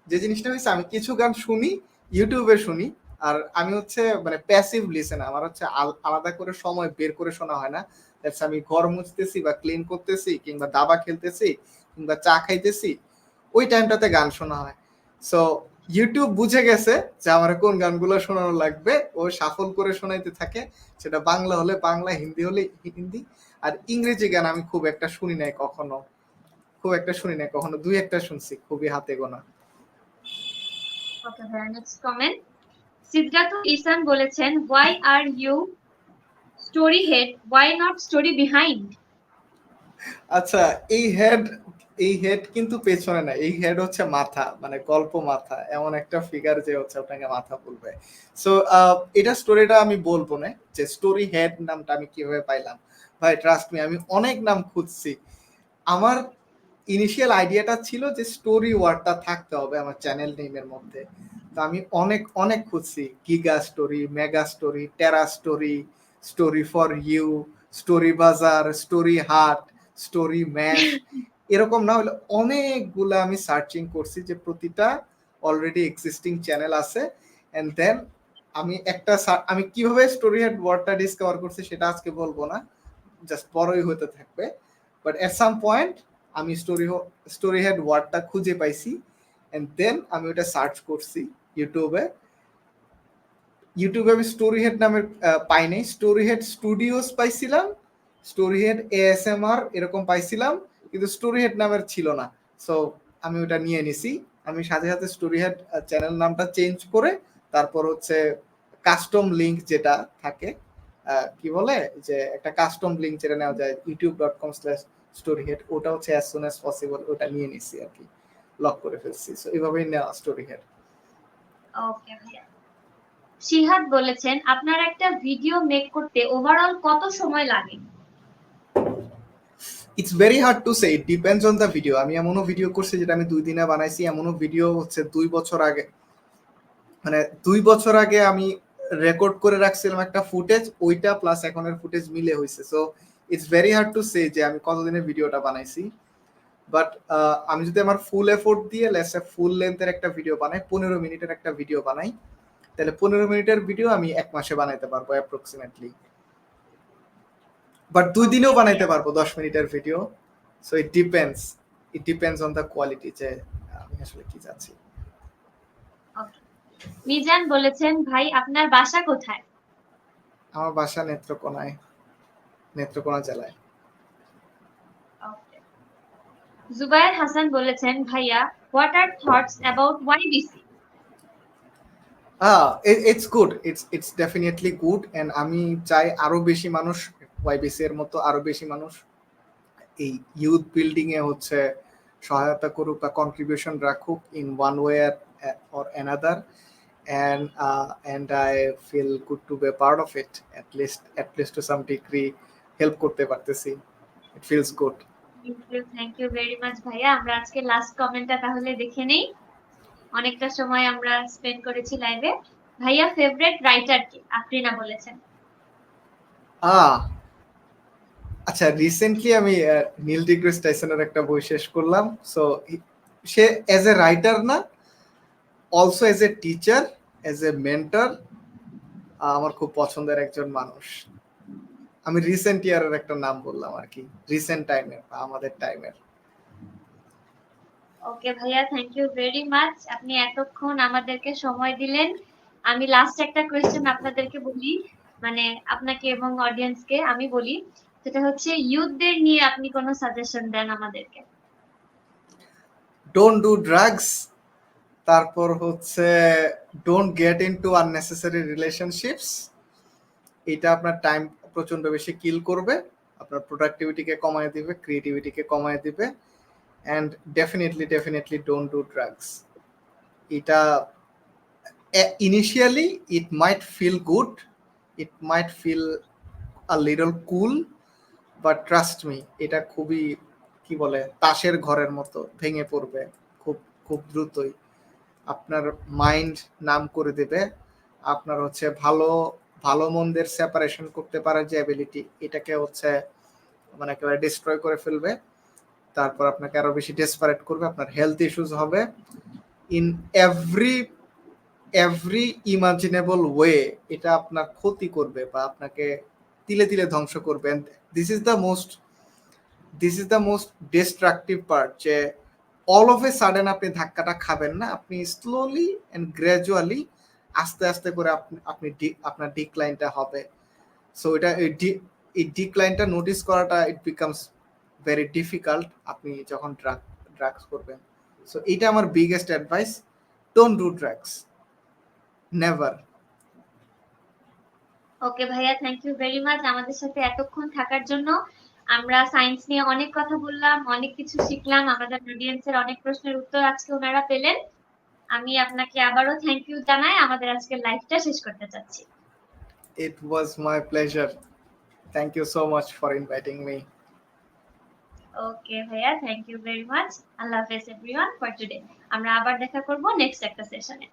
যে জিনিসটা হয়েছে, আমি কিছু গান শুনি ইউটিউবে শুনি, আর আমি হচ্ছে মানে প্যাসিভ লিসেন। আমার হচ্ছে আলাদা করে সময় বের করে শোনা হয় না। আমি ঘর মুছতেছি বা ক্লিন করতেছি কিংবা দাবা খেলতেছি কিংবা চা খাইতেছি, ওই টাইমটাতে গান শোনা হয়। সো ইউটিউব বুঝে গেছে যে আমার কোন গানগুলো শোনানো লাগবে, ও সাফল করে শোনাইতে থাকে। সেটা বাংলা হলে বাংলা, হিন্দি হলে হিন্দি। আর ইংরেজি গান আমি খুব একটা শুনি নাই কখনো, দুই একটা শুনছি, খুবই হাতে গোনা। ওকে ভাইয়া, নেক্সট কমেন্ট সিদ্ধার্থ ইসান বলেছেন why are you story head, why not story behind? আচ্ছা, এই হেড কিন্তু পেছনে না, এই হেড হচ্ছে মাথা, মানে গল্প মাথা, এমন একটা ফিগার যে হচ্ছে আপনাকে মাথা বলবে। সো এটা স্টোরিটা আমি বলবো না যে স্টোরি হেড নামটা আমি কিভাবে পাইলাম। ভাই ট্রাস্ট মি, আমি অনেক নাম খুঁজছি। আমার ইনিশিয়াল আইডিয়াটা ছিল যে স্টোরি ওয়ার্ডটা থাকতে হবে আমার চ্যানেল নেমের মধ্যে। তো আমি অনেক অনেক খুঁজছি, giga story, mega story, tera story, story for you, story bazaar, story haat, story mash, এরকম না হলে অনেকগুলা আমি সার্চিং করছি যে প্রতিটা অলরেডি এক্সিস্টিং চ্যানেল আছে। এন্ড দেন আমি কিভাবে স্টোরি হেড ওয়ার্ডটা ডিসকভার করছি সেটা আজকে বলবো না, জাস্ট বড়ই হতে থাকবে। বাট এট সাম পয়েন্ট আমি স্টোরি হেড ওয়ার্ডটা খুঁজে পাইছি, এন্ড দেন আমি ওটা সার্চ করছি ইউটিউবে। আমি স্টোরি হেড নামের পাই নাই, স্টোরি হেড স্টুডিওস পাইছিলাম, স্টোরি হেড ASMR এরকম পাইছিলাম, কিন্তু স্টোরি হেড নামের ছিল না। সো আমি ওটা নিয়ে নিছি। আমি সাথে সাথে স্টোরি হেড চ্যানেল নামটা চেঞ্জ করে তারপর হচ্ছে কাস্টম লিংক যেটা থাকে, কি বলে যে একটা কাস্টম লিংক যেটা নেওয়া যায় youtube.com/storyhead, ওটা হচ্ছে as soon as possible ওটা নিয়ে নিছি আর কি, লক করে ফেলছি। সো এইভাবেই নেওয়া স্টোরি হেড। ওকে ভাইয়া, শিহাদ বলেছেন আপনার একটা ভিডিও মেক করতে ওভারঅল কত সময় লাগে? It's very hard to say, it depends on the video. আমি এমনও ভিডিও করছি যেটা আমি 2 দিনে বানাইছি, এমনও ভিডিও হচ্ছে 2 বছর আগে, মানে 2 বছর আগে আমি রেকর্ড করে রাখছিলাম একটা ফুটেজ, ওইটা প্লাস এখনের ফুটেজ মিলে হয়েছে। So it's very hard to say যে আমি কতদিনের ভিডিওটা বানাইছি। বাট আমি যদি আমার ফুল এফোর্ট দিয়ে ফুল লেন্থের একটা ভিডিও বানাই, 15 মিনিটের একটা ভিডিও বানাই, তাহলে 15 মিনিটের ভিডিও আমি 1 মাসে বানাইতে পারবো অ্যাপ্রক্সিমেটলি। বাট 2 দিনেও বানাইতে পারবো 10 মিনিটের video. So it depends on the quality, যে আমি আসলে কি চাচ্ছি। ওকে, মিজান বলেছেন ভাই আপনার বাসা কোথায়? আমার বাসা নেত্রকোনা জেলায়। ওকে, জুবায়ের হাসান বলেছেন ভাইয়া what are thoughts about YBC? It's good, it's definitely good, and আমি চাই আরো বেশি মানুষ ওয়াইবিসি এর মতো আরো বেশি মানুষ এই ইউথ বিল্ডিং এ হচ্ছে সহায়তা করুক বা কন্ট্রিবিউশন রাখুক in one way or another, and I feel good to be a part of it, at least to some degree help করতে পারতেছি, it feels good. Thank you very much ভাইয়া। আমরা আজকে লাস্ট কমেন্টটা তাহলে দেখে নেই, অনেকটা সময় আমরা স্পেন্ড করেছি লাইভে। ভাইয়া ফেভারিট রাইটার কে? আফরিনা বলেছেন। আচ্ছা, রিসেন্টলি আমি নীল ডিগ্রিস টাইসনের একটা বই শেষ করলাম। So say as a writer না, also as a teacher, as a mentor আমার খুব পছন্দের একজন মানুষ। আমি রিসেন্ট ইয়ারের একটা নাম বললাম আর কি, রিসেন্ট টাইমের বা আমাদের টাইমের। ওকে ভাইয়া, থ্যাংক ইউ ভেরি মাচ, আপনি এতক্ষণ আমাদেরকে সময় দিলেন। আমি লাস্ট একটা কোয়েশ্চেন আপনাদেরকে বলি, মানে আপনাকে এবং অডিয়েন্সকে আমি বলি, সেটা হচ্ছে ইউথদের নিয়ে আপনি কোনো সাজেশন দেন আমাদেরকে। ডোন্ট ডু ড্রাগস, তারপর হচ্ছে don't get into unnecessary relationships. এটা আপনার টাইম প্রচন্ড বেশি কিল করবে, আপনার প্রোডাক্টিভিটিকে কমায় দিবে, ক্রিয়েটিভিটিকে কমায় দিবে, and definitely don't do drugs. এটা initially it might feel good, it might feel a little cool, but trust me, এটা খুবই কি বলে তাসের ঘরের মতো ভেঙে পড়বে খুব খুব দ্রুতই। আপনার মাইন্ড নাম করে দেবে, আপনার হচ্ছে ভালো ভালো মন্দের সেপারেশন করতে পারার যে অ্যাবিলিটি, এটাকে হচ্ছে মানে একেবারে ডিস্ট্রয় করে ফেলবে। তারপর আপনাকে আরো বেশি ডেসপারেট করবে, আপনার হেলথ ইস্যুস হবে ইন এভরি ইমাজিনেবল ওয়ে। এটা আপনার ক্ষতি করবে বা আপনাকে তিলে তিলে ধ্বংস করবে। This is the most destructive part, যে অল অফ এ সাডেন আপনি ধাক্কাটা খাবেন না, আপনি স্লোলি এন্ড গ্র্যাজুয়ালি আস্তে আস্তে করে আপনি আপনার ডিক্লাইনটা হবে। সো এটা এই ডিক্লাইনটা নোটিস করাটা ইট বিকামস ভেরি ডিফিকাল্ট আপনি যখন ড্রাগস করবেন। সো এটা আমার biggest advice, don't do drugs, never. Okay ভাইয়া, থ্যাংক ইউ ভেরি মাচ আমাদের সাথে এতক্ষণ থাকার জন্য। আমরা সায়েন্স নিয়ে অনেক কথা বললাম, অনেক কিছু শিখলাম, আমাদের অডিয়েন্সের অনেক প্রশ্নের উত্তর আজকে ওনারা পেলেন। আমি আপনাকে আবারও থ্যাংক ইউ জানাই, আমাদের আজকের লাইভটা শেষ করতে চাচ্ছি। It was my pleasure. Thank you so much for inviting me. ওকে ভাইয়া, থ্যাংক ইউ ভেরি মাচ। আল্লাহ হাফেজ এভরিওয়ান ফর টুডে। আমরা আবার দেখা করব নেক্সট একটা সেশনে।